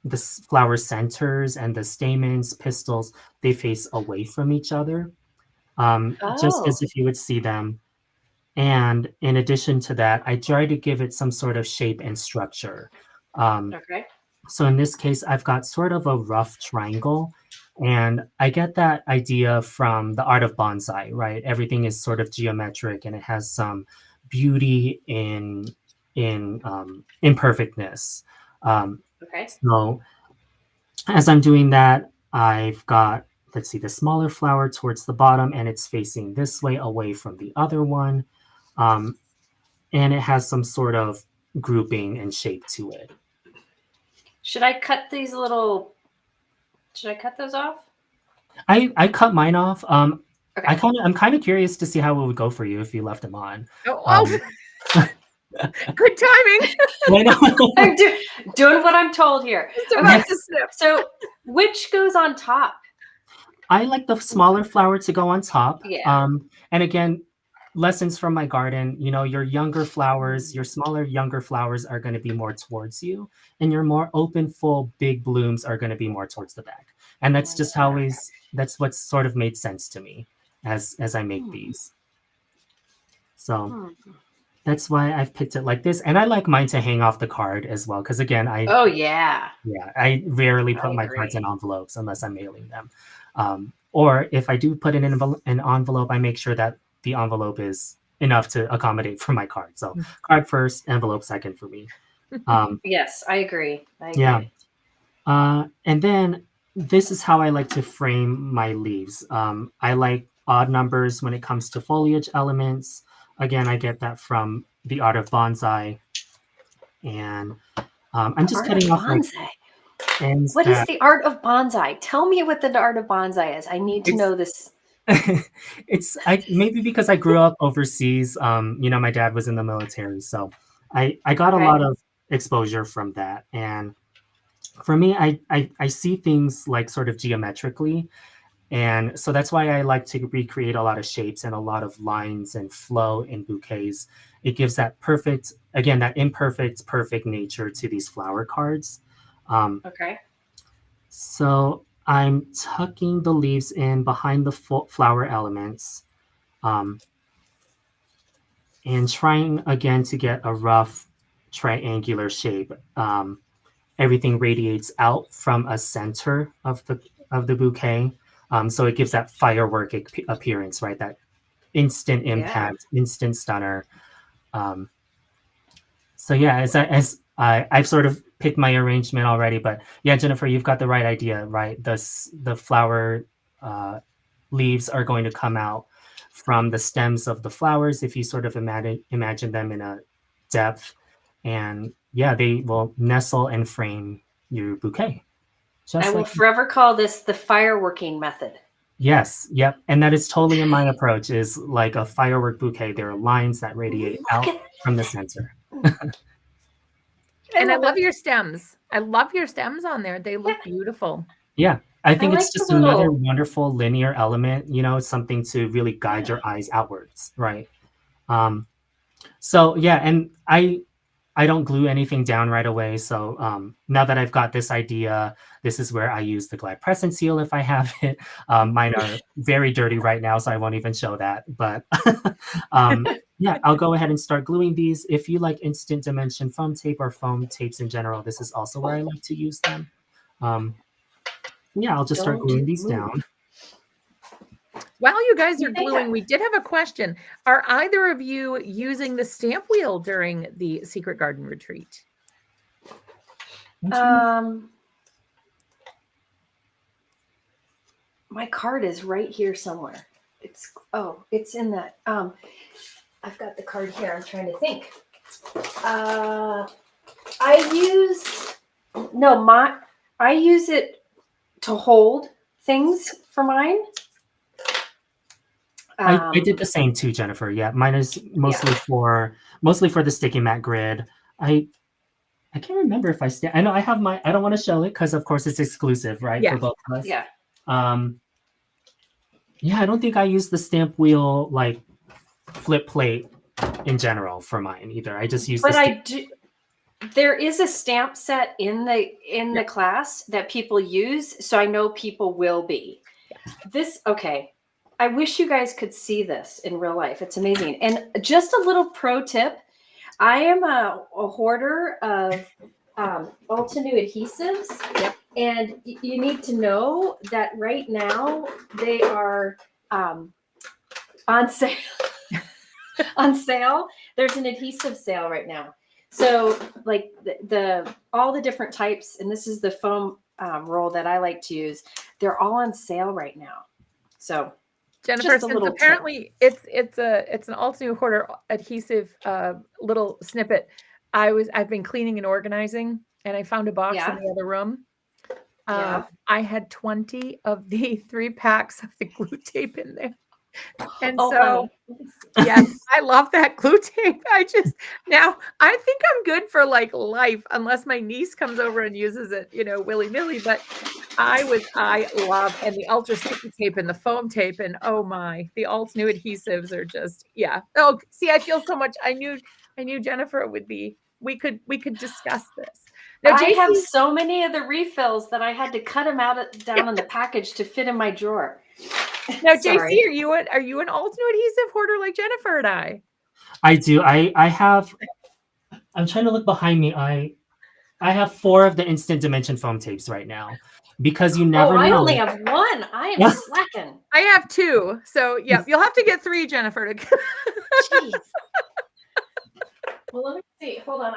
the flower centers and the stamens, pistils, they face away from each other, just as if you would see them. And in addition to that, I try to give it some sort of shape and structure. So in this case, I've got sort of a rough triangle, and I get that idea from the art of bonsai, right? Everything is sort of geometric, and it has some beauty in imperfectness. So as I'm doing that, I've got, let's see, the smaller flower towards the bottom, and it's facing this way away from the other one. And it has some sort of grouping and shape to it. Should I cut these should I cut those off? I cut mine off. I'm kind of curious to see how it would go for you if you left them on. Good timing. I'm doing what I'm told here. So which goes on top? I like the smaller flower to go on top. And again, lessons from my garden, you know, your younger flowers, your smaller, younger flowers are going to be more towards you, and your more open, full, big blooms are going to be more towards the back. And that's just that's what sort of made sense to me as I make these. So that's why I've picked it like this. And I like mine to hang off the card as well. Because again, Oh yeah, I rarely I put my cards agree. in envelopes unless I'm mailing them. Or if I do put it in an envelope, I make sure that the envelope is enough to accommodate for my card. So card first, envelope second for me. Yes, I agree. I Yeah. agree. And then this is how I like to frame my leaves. I like odd numbers when it comes to foliage elements. Again, I get that from the art of bonsai. And I'm just Art of cutting off like bonsai. ends What is that the art of bonsai? Tell me what the art of bonsai is. I need to it's know this. it's I maybe because I grew up overseas. My dad was in the military, so I got a Okay. lot of exposure from that. And for me, I see things like sort of geometrically. And so that's why I like to recreate a lot of shapes and a lot of lines and flow in bouquets. It gives that perfect, again, that imperfect, perfect nature to these flower cards. Okay. So I'm tucking the leaves in behind the flower elements, um, and trying again to get a rough triangular shape. Everything radiates out from a center of the bouquet. So it gives that firework appearance, right? That instant Yeah. impact, instant stunner. Um, so yeah, I've sort of picked my arrangement already, but yeah, Jennifer, you've got the right idea, right? The flower uh, leaves are going to come out from the stems of the flowers if you sort of imagine them in a depth, and yeah, they will nestle and frame your bouquet, I just will like forever call this the fireworking method. yes, yep, and that is totally in my approach. Is like a firework bouquet. There are lines that radiate Look out at from the center. And I love love it. your stems. I love your stems on there. They Yeah, look beautiful. Yeah, I I think it's like the just another little. wonderful linear element, something to really guide your eyes outwards, right? Um, so yeah, and I don't glue anything down right away. So now that I've got this idea, this is where I use the Glide Press and Seal if I have it. Mine are very dirty right now, so I won't even show that. But yeah, I'll go ahead and start gluing these. If you like instant dimension foam tape or foam tapes in general, this is also where I like to use them. Yeah, I'll just start Don't gluing these move. down. While you guys are You think gluing, we did have a question. Are either of you using the stamp wheel during the Secret Garden retreat? My card is right here somewhere. It's in that. I've got the card here. I'm trying to think. I use it to hold things for mine. I did the same too, Jennifer. Yeah, mine is mostly for the sticky mat grid. I can't remember if I know I have my. I don't want to show it because of course it's exclusive, right, Yeah. for both of us. Yeah. Yeah, I don't think I use the stamp wheel like flip plate in general for mine either. I just use. But I do. There is a stamp set in the class that people use, so I know people will be. Okay. I wish you guys could see this in real life. It's amazing. And just a little pro tip. I am a hoarder of Altenew adhesives. Yep. And you need to know that right now they are on sale. On sale. There's an adhesive sale right now. So like all the different types, and this is the foam roll that I like to use. They're all on sale right now. So Jennifer, since apparently it's an Altenew hoarder adhesive little snippet. I've been cleaning and organizing, and I found a box in the other room. I had 20 of the 3 packs of the glue tape in there. And so, yes, I love that glue tape. I think I'm good for like life, unless my niece comes over and uses it, willy-nilly. But I love, and the ultra sticky tape and the foam tape, and oh my, the Altenew adhesives are just, yeah. Oh, see, I feel so much. I knew Jennifer would be. We could discuss this. Now, I have so many of the refills that I had to cut them down in the package to fit in my drawer. Now, Jaycee, are you an Altenew adhesive hoarder like Jennifer and I? I do. I have. I'm trying to look behind me. I have 4 of the instant dimension foam tapes right now because you never I know. only have 1. I am slacking. I have 2. So yeah, you'll have to get 3, Jennifer. Jeez. Well, let me see. Hold on.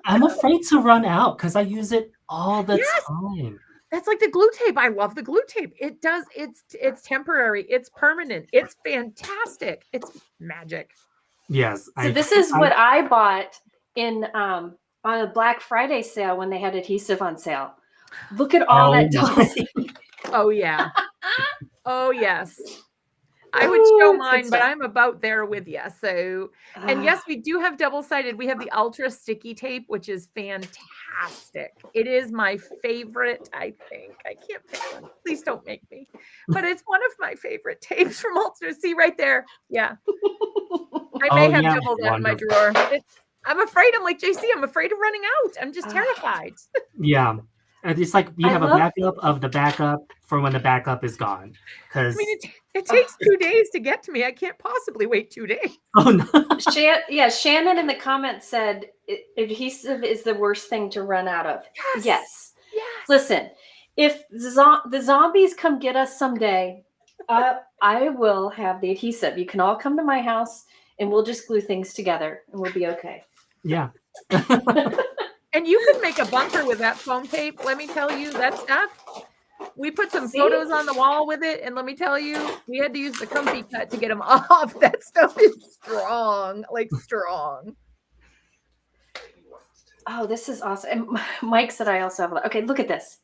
I'm afraid to run out because I use it all the time. That's like the glue tape. I love the glue tape. It does. It's temporary. It's permanent. It's fantastic. It's magic. Yes. So this is what I bought in on a Black Friday sale when they had adhesive on sale. Look at all that double sided. Oh yeah. Oh yes. I would show mine, but I'm about there with you. So, and yes, we do have double-sided. We have the ultra sticky tape, which is fantastic. It is my favorite, I think. I can't pick one. Please don't make me. But it's one of my favorite tapes from Ultra. See right there. Yeah. I may have double that in my drawer. I'm afraid. I'm like, Jaycee, I'm afraid of running out. I'm just terrified. Yeah. And it's like you have a backup of the backup for when the backup is gone. Because I mean, it takes 2 days to get to me. I can't possibly wait 2 days. Oh no. Shannon in the comments said adhesive is the worst thing to run out of. Yes. Listen, if the zombies come get us someday, I will have the adhesive. You can all come to my house and we'll just glue things together and we'll be okay. Yeah. And you could make a bunker with that foam tape. Let me tell you, that stuff. We put some photos on the wall with it, and let me tell you, we had to use the comfy cut to get them off. That stuff is strong, like strong. Oh, this is awesome. And Mike said I also have. Okay, look at this.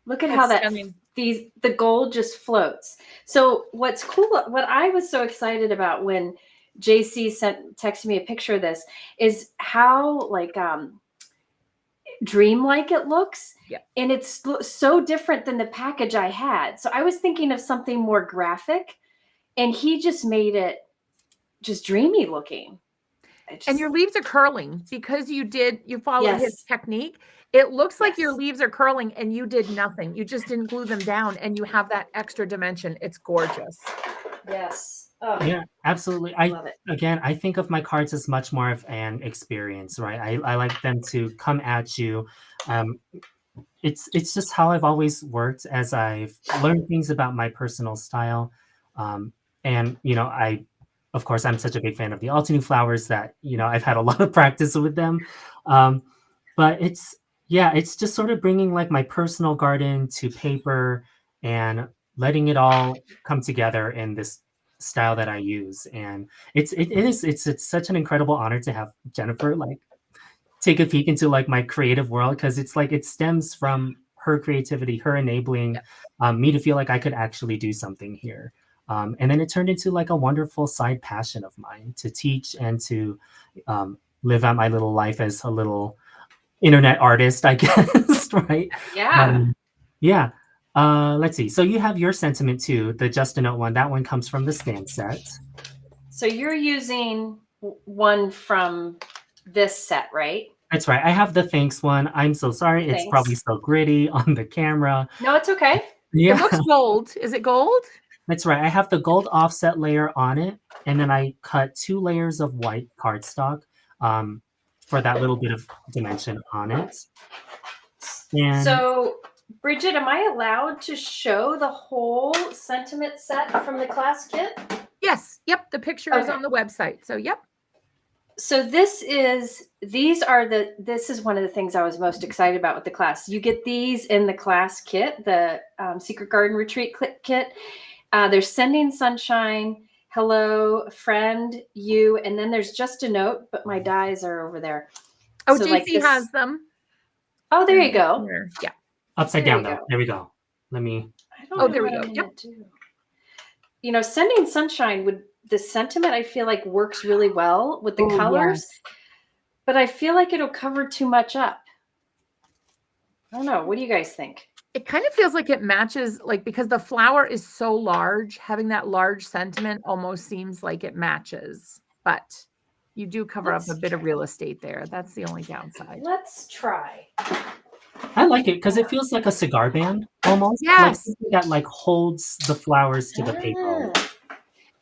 Look at how the gold just floats. So what's cool? What I was so excited about when Jaycee texted me a picture of this is how dreamlike it looks. Yeah. And it's so different than the package I had. So I was thinking of something more graphic, and he just made it just dreamy looking. And your leaves are curling because you followed his technique. It looks like your leaves are curling and you did nothing. You just didn't glue them down and you have that extra dimension. It's gorgeous. Yes. Oh. Yeah, absolutely. I love it. Again, I think of my cards as much more of an experience, right? I like them to come at you. It's just how I've always worked as I've learned things about my personal style. And, of course, I'm such a big fan of the Altenew flowers that, I've had a lot of practice with them. But it's just sort of bringing like my personal garden to paper and letting it all come together in this style that I use. And it's such an incredible honor to have Jennifer take a peek into my creative world, because it's it stems from her creativity, her enabling me to feel like I could actually do something here. And then it turned into a wonderful side passion of mine to teach and to live out my little life as a little internet artist, I guess, right? Yeah. Let's see. So you have your sentiment too, the Just a Note one. That one comes from the stand set. So you're using one from this set, right? That's right. I have the thanks one. I'm so sorry. It's probably so gritty on the camera. No, it's okay. Yeah. It looks gold. Is it gold? That's right. I have the gold offset layer on it. And then I cut 2 layers of white cardstock for that little bit of dimension on it. And so, Bridget, am I allowed to show the whole sentiment set from the class kit? Yes. Yep. The picture is on the website. So, yep. So this is one of the things I was most excited about with the class. You get these in the class kit, the Secret Garden Retreat kit. There's Sending Sunshine, Hello, Friend, You, and then there's Just a Note, but my dies are over there. Oh, so Jaycee has them. Oh, there you go. Yeah. Upside down, though. There we go. Let me. There we go. Yep. Sending Sunshine the sentiment I feel like works really well with the colors, but I feel like it'll cover too much up. I don't know. What do you guys think? It kind of feels like it matches, because the flower is so large, having that large sentiment almost seems like it matches, but you do cover up a bit of real estate there. That's the only downside. Let's try. I like it because it feels like a cigar band almost. Yes. That holds the flowers to the paper.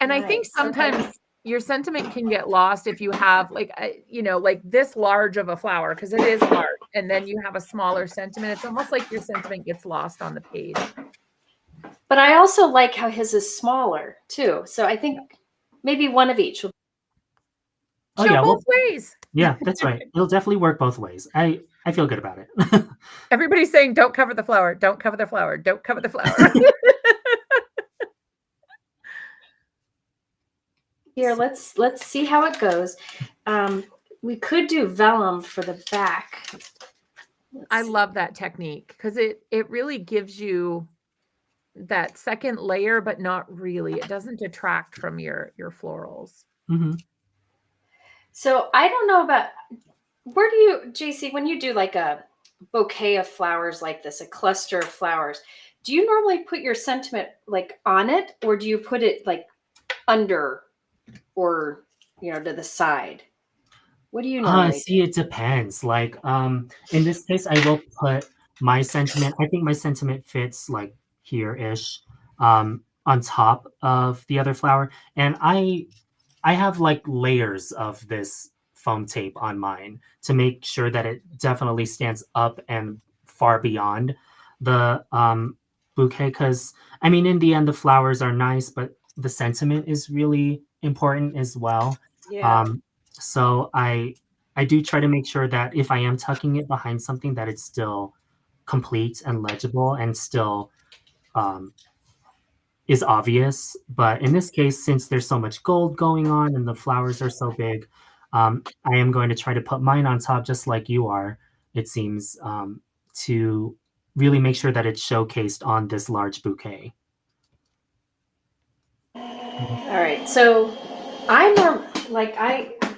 And I think sometimes your sentiment can get lost if you have like, you know, like this large of a flower, because it is large, and then you have a smaller sentiment. It's almost like your sentiment gets lost on the page. But I also like how his is smaller too. So I think maybe one of each will Oh Show yeah, both ways. yeah, that's right. It'll definitely work both ways. I feel good about it. Everybody's saying, don't cover the flower. Don't cover the flower. Don't cover the flower. Here, let's see how it goes. We could do vellum for the back. I love that technique because it really gives you that second layer, but not really. It doesn't detract from your florals. Mm-hmm. So I don't know about, where do you, Jaycee, when you do like a bouquet of flowers like this, a cluster of flowers, do you normally put your sentiment like on it, or do you put it like under or, you know, to the side? What do you normally See, it depends. Like, in this case, I will put my sentiment. I think my sentiment fits like here-ish, on top of the other flower. And I have like layers of this foam tape on mine to make sure that it definitely stands up and far beyond the bouquet. Because I mean, in the end, the flowers are nice, but the sentiment is really important as well. Yeah. So I do try to make sure that if I am tucking it behind something, that it's still complete and legible and still is obvious. But in this case, since there's so much gold going on and the flowers are so big, I am going to try to put mine on top just like you are, it seems, to really make sure that it's showcased on this large bouquet. All right. So I'm like,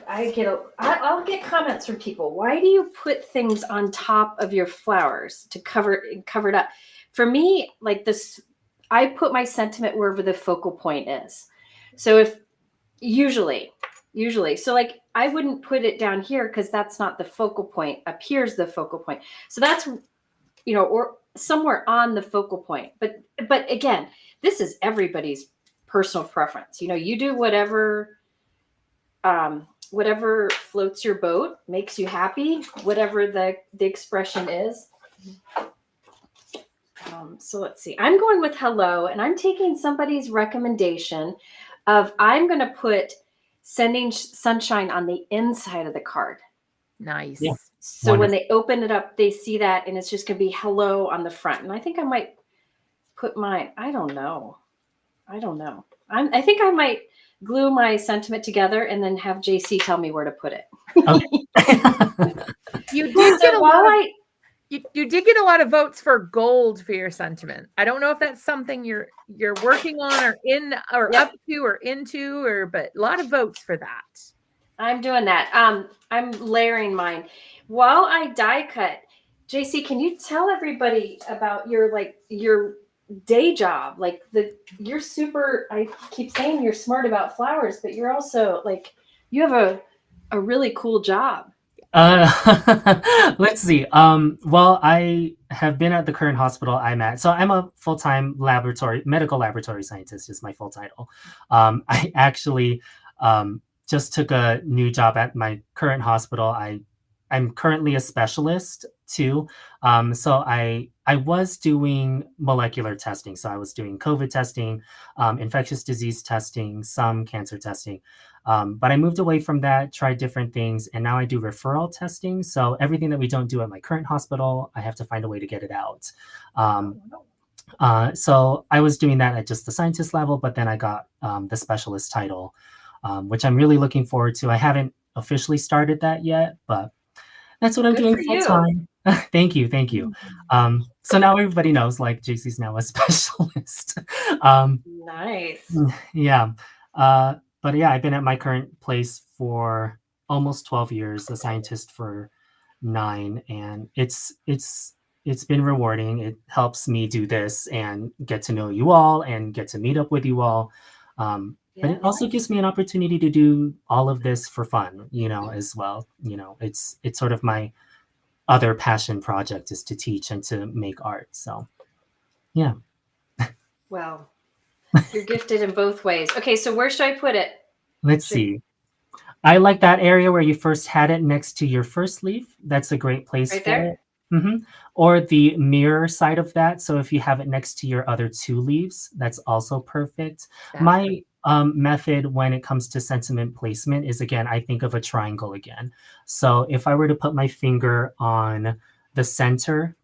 I'll get comments from people. Why do you put things on top of your flowers to cover it up? For me, like this, I put my sentiment wherever the focal point is. So if usually, so like I wouldn't put it down here because that's not the focal point. Up here's the focal point. So that's, you know, or somewhere on the focal point. But again, this is everybody's personal preference. You know, you do whatever floats your boat, makes you happy, whatever the expression is. So let's see. I'm going with hello, and I'm taking somebody's recommendation of I'm going to put sending sunshine on the inside of the card. Nice. Yeah. So Wonderful. when they open it up, they see that, and it's just going to be hello on the front. And I think I might put mine. I don't know. I think I might glue my sentiment together and then have Jaycee tell me where to put it. Okay. You did get you did get a lot of votes for gold for your sentiment. I don't know if that's something you're working on or in or Yep. up to or into, or but a lot of votes for that. I'm doing that. I'm layering mine while I die cut. Jaycee, can you tell everybody about your day job? Like you're super, I keep saying you're smart about flowers, but you're also like, you have a really cool job. Let's see. Well, I have been at the current hospital I'm at. So I'm a full-time medical laboratory scientist is my full title. I actually just took a new job at my current hospital. I'm currently a specialist too. So I was doing molecular testing. So I was doing COVID testing, infectious disease testing, some cancer testing. But I moved away from that, tried different things, and now I do referral testing. So everything that we don't do at my current hospital, I have to find a way to get it out. So I was doing that at just the scientist level, but then I got the specialist title, which I'm really looking forward to. I haven't officially started that yet, but that's what I'm doing full time. Thank you. So now everybody knows, like, Jaycee's now a specialist. Nice. Yeah. But yeah, I've been at my current place for almost 12 years, a scientist for 9, and it's been rewarding. It helps me do this and get to know you all and get to meet up with you all. But it also gives me an opportunity to do all of this for fun, you know, as well. You know, it's sort of my other passion project is to teach and to make art. So, yeah. Well, you're gifted in both ways. Okay, so where should I put it? Let's see. I like that area where you first had it next to your first leaf. That's a great place Right for there? it. Or the mirror side of that. So if you have it next to your other 2 leaves, that's also perfect. My method when it comes to sentiment placement is, again, I think of a triangle again. So if I were to put my finger on the center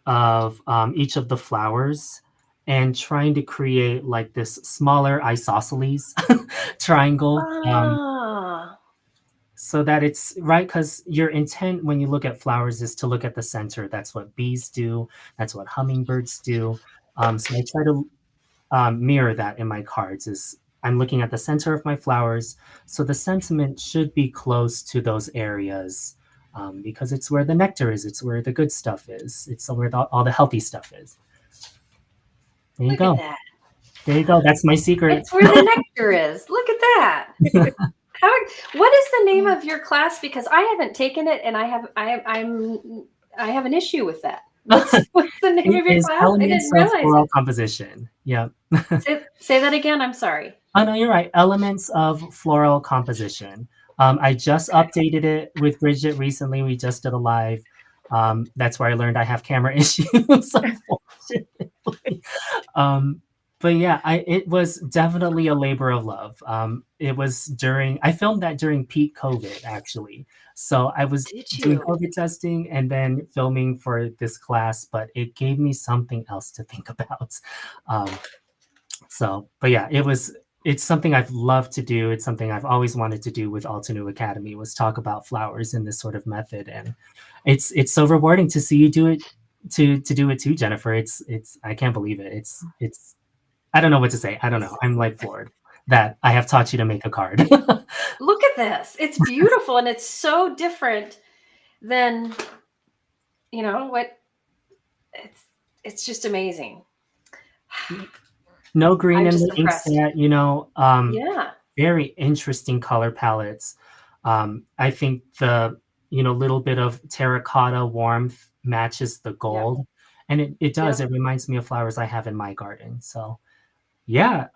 of each of the flowers and trying to create like this smaller isosceles triangle, Ah, so that it's right, because your intent when you look at flowers is to look at the center. That's what bees do. That's what hummingbirds do. So I try to mirror that in my cards. Is I'm looking at the center of my flowers, so the sentiment should be close to those areas, because it's where the nectar is. It's where the good stuff is. It's where all the healthy stuff is. There you look at go. that. There you go. That's my secret. It's where the nectar is. Look at that. What is the name of your class? Because I haven't taken it, and I have an issue with that. What's the name of It your is class? I Elements didn't of realize Floral it. Composition. Yeah. Say that again. I'm sorry. Oh, no, you're right. Elements of Floral Composition. I just updated it with Bridget recently. We just did a live. That's where I learned I have camera issues, unfortunately. But yeah, it was definitely a labor of love. It was I filmed that during peak COVID, actually. So I was doing COVID testing and then filming for this class, but it gave me something else to think about. But yeah, it's something I've loved to do. It's something I've always wanted to do with Altenew Academy, was talk about flowers in this sort of method. And it's so rewarding to see you do it, to do it too, Jennifer. It's I can't believe it. It's I don't know what to say. I don't know. I'm like floored that I have taught you to make a card. Look at this. It's beautiful, and it's so different than, what it's just amazing. No green I'm in just the ink impressed. set, Yeah. very interesting color palettes. I think the, little bit of terracotta warmth matches the gold. And it does. It reminds me of flowers I have in my garden. So yeah.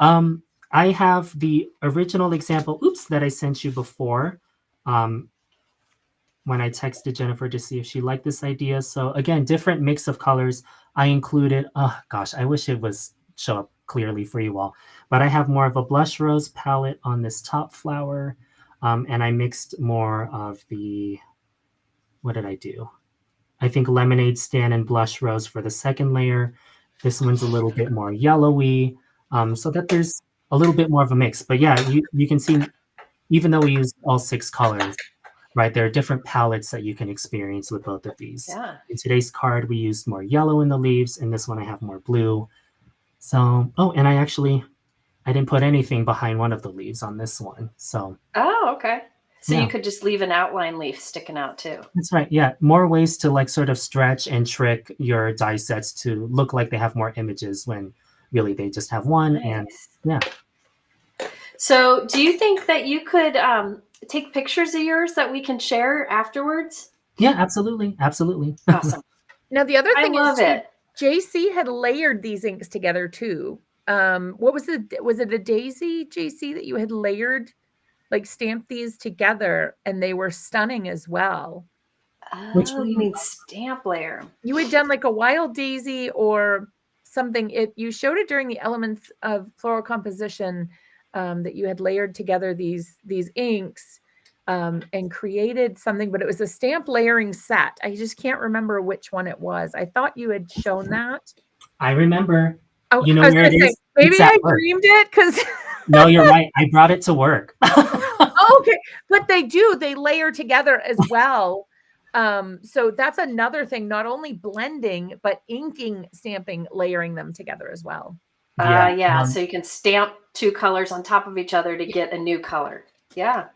I have the original example, that I sent you before, when I texted Jennifer to see if she liked this idea. So again, different mix of colors. I included, oh gosh, I wish it was show up clearly for you all, but I have more of a blush rose palette on this top flower. And I mixed more of the, what did I do? I think lemonade stand and blush rose for the second layer. This one's a little bit more yellowy, so that there's a little bit more of a mix. But yeah, you can see, even though we used all 6 colors, right, there are different palettes that you can experience with both of these. Yeah. In today's card, we used more yellow in the leaves. In this one, I have more blue. So, and I didn't put anything behind one of the leaves on this one. So. Oh, okay. So you could just leave an outline leaf sticking out too. That's right. Yeah. More ways to like sort of stretch and trick your die sets to look like they have more images when really they just have one. Nice. And yeah. So do you think that you could take pictures of yours that we can share afterwards? Yeah, absolutely. Absolutely. Awesome. Now, the other thing is Jaycee had layered these inks together too. What was it a daisy, Jaycee, that you had layered, like stamped these together, and they were stunning as well? Which one? You mean stamp layer? You had done like a wild daisy or something. You showed it during the Elements of Floral Composition, that you had layered together these inks and created something, but it was a stamp layering set. I just can't remember which one it was. I thought you had shown that. I remember. Oh, you know where it is? Maybe I dreamed it because. No, you're right. I brought it to work. Okay, but they layer together as well. So that's another thing, not only blending, but inking, stamping, layering them together as well. So you can stamp 2 colors on top of each other to get a new color. Yeah.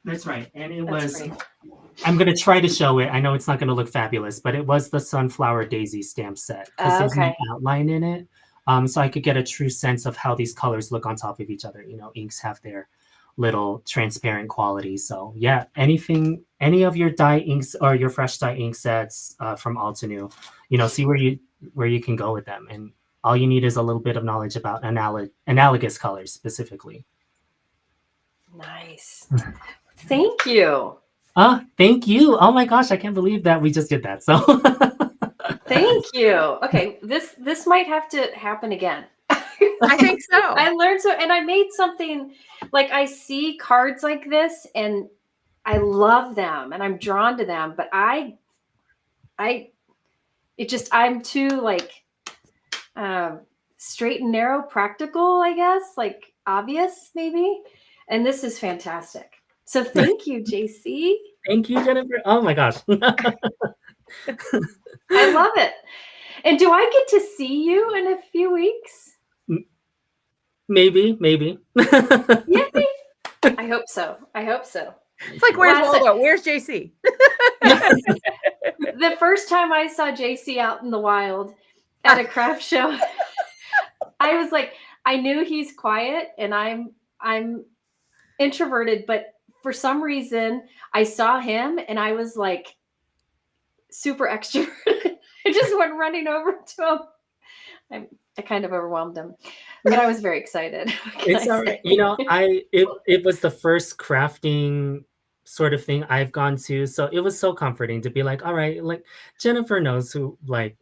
That's right. And it was, I'm going to try to show it. I know it's not going to look fabulous, but it was the Sunflower Daisy stamp set because there's no outline in it. So I could get a true sense of how these colors look on top of each other. Inks have their little transparent quality. So yeah, any of your dye inks or your fresh dye ink sets from Altenew, see where you can go with them. And all you need is a little bit of knowledge about analogous colors specifically. Nice. Thank you. Thank you. Oh my gosh, I can't believe that we just did that. So Thank you. Okay, this might have to happen again. I think so. I learned so, and I made something like I see cards like this, and I love them, and I'm drawn to them, but I'm too like straight and narrow, practical, I guess, like obvious maybe. And this is fantastic. So thank you, Jaycee. thank you, Jennifer. Oh my gosh. I love it. And do I get to see you in a few weeks? Maybe. Yay! I hope so. It's like, where's Waldo? Where's Jaycee? The first time I saw Jaycee out in the wild at a craft show, I was like, I knew he's quiet and I'm introverted, but for some reason I saw him and I was like super extroverted. I just went running over to him. I kind of overwhelmed him, but I was very excited. It's all right. You know, it was the first crafting sort of thing I've gone to, so it was so comforting to be like, all right, like Jennifer knows who I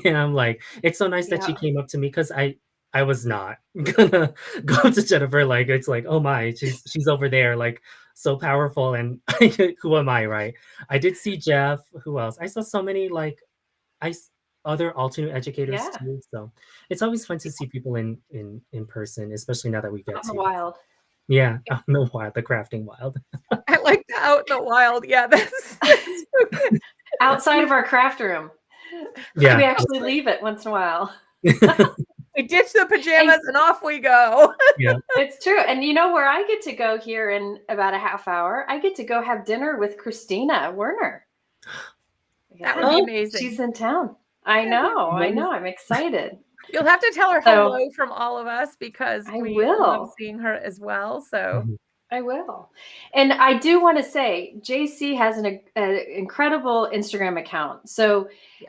am. Like, it's so nice that she came up to me, because I was not gonna go up to Jennifer like, it's like, oh my, she's over there, like so powerful, and who am I, right? I did see Jeff. Who else? I saw so many like other Altenew educators too. So it's always fun to see people in person, especially now that we get out to in the wild. Yeah, out in the wild, the crafting wild. I like the out in the wild. Yeah, that's outside of our craft room. Yeah, we actually leave it once in a while. We ditch the pajamas and off we go. Yeah, it's true. And you know where I get to go here in about a half hour? I get to go have dinner with Christina Werner. That would be amazing. She's in town. I know. I'm excited. You'll have to tell her hello from all of us, because we love seeing her as well. So I will. And I do want to say, Jaycee has an incredible Instagram account. So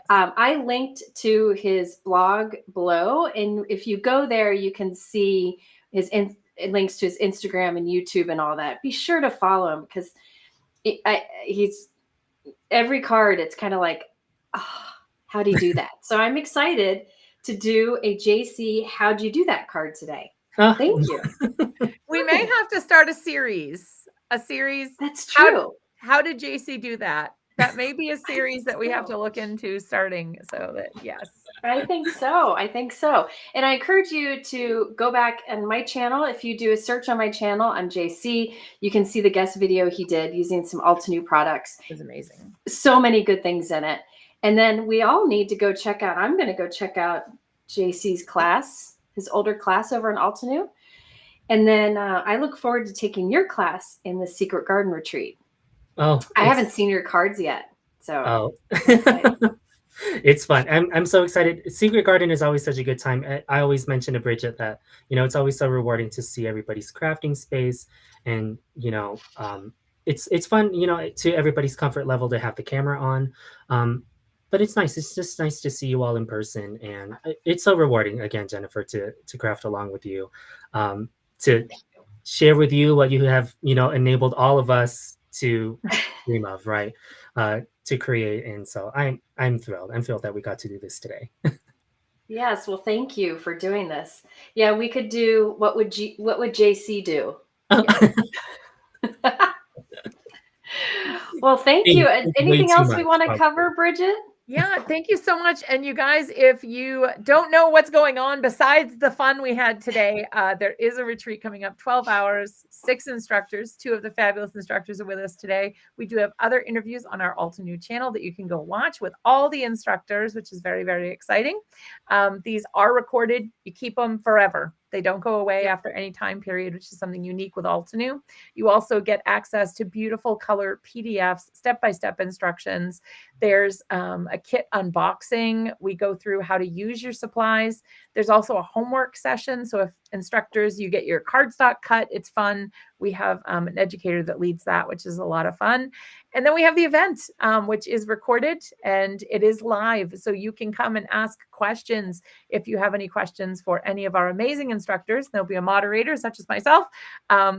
I linked to his blog below. And if you go there, you can see his links to his Instagram and YouTube and all that. Be sure to follow him, because he's every card. It's kind of like, how do you do that? So I'm excited to do a Jaycee, how'd you do that card today? Thank you. We may have to start a series. That's true. How did Jaycee do that? That may be a series that we have to look into starting. So that, yes. I think so. And I encourage you to go back on my channel. If you do a search on my channel, I'm Jaycee, you can see the guest video he did using some Altenew products. It was amazing. So many good things in it. And then we all need to go check out, I'm going to go check out Jaycee's class, his older class over in Altenew. And then I look forward to taking your class in the Secret Garden Retreat. Oh, I haven't seen your cards yet. So it's fun. I'm so excited. Secret Garden is always such a good time. I always mention to Bridget that, it's always so rewarding to see everybody's crafting space. And, it's fun, to everybody's comfort level to have the camera on. But it's nice. It's just nice to see you all in person. And it's so rewarding, again, Jennifer, to craft along with you, to share with you what you have, enabled all of us to dream of, right? To create. And so I'm thrilled. I'm thrilled that we got to do this today. Yes. Well, thank you for doing this. Yeah, we could do, what would Jaycee do? Well, thank you. Anything else we want to cover, Bridget? Yeah, thank you so much. And you guys, if you don't know what's going on besides the fun we had today, there is a retreat coming up, 12 hours, 6 instructors. 2 of the fabulous instructors are with us today. We do have other interviews on our Altenew channel that you can go watch with all the instructors, which is very, very exciting. These are recorded. You keep them forever. They don't go away after any time period, which is something unique with Altenew. You also get access to beautiful color PDFs, step-by-step instructions. There's a kit unboxing. We go through how to use your supplies. There's also a homework session. So if instructors, you get your cardstock cut. It's fun. We have an educator that leads that, which is a lot of fun. And then we have the event, which is recorded and it is live. So you can come and ask questions if you have any questions for any of our amazing instructors. There'll be a moderator, such as myself,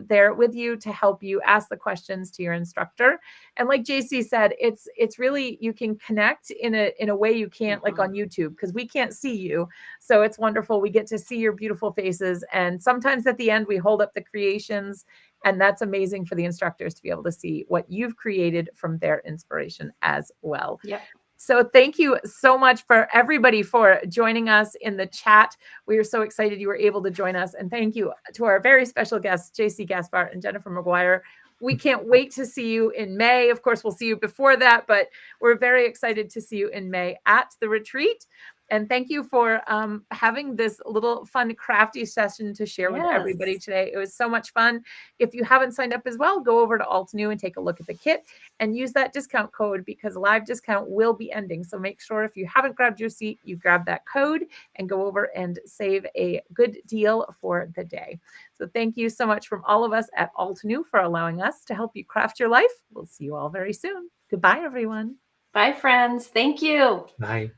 there with you to help you ask the questions to your instructor. And like Jaycee said, it's really, you can connect in a way you can't, like on YouTube, because we can't see you. So it's wonderful. We get to see your beautiful faces. And sometimes at the end, we hold up the creations. And that's amazing for the instructors to be able to see what you've created from their inspiration as well. Yep. So thank you so much for everybody for joining us in the chat. We are so excited you were able to join us. And thank you to our very special guests, Jaycee Gaspar and Jennifer McGuire. We can't wait to see you in May. Of course, we'll see you before that, but we're very excited to see you in May at the retreat. And thank you for having this little fun crafty session to share with everybody today. It was so much fun. If you haven't signed up as well, go over to Altenew and take a look at the kit and use that discount code, because live discount will be ending. So make sure if you haven't grabbed your seat, you grab that code and go over and save a good deal for the day. So thank you so much from all of us at Altenew for allowing us to help you craft your life. We'll see you all very soon. Goodbye, everyone. Bye, friends. Thank you. Bye.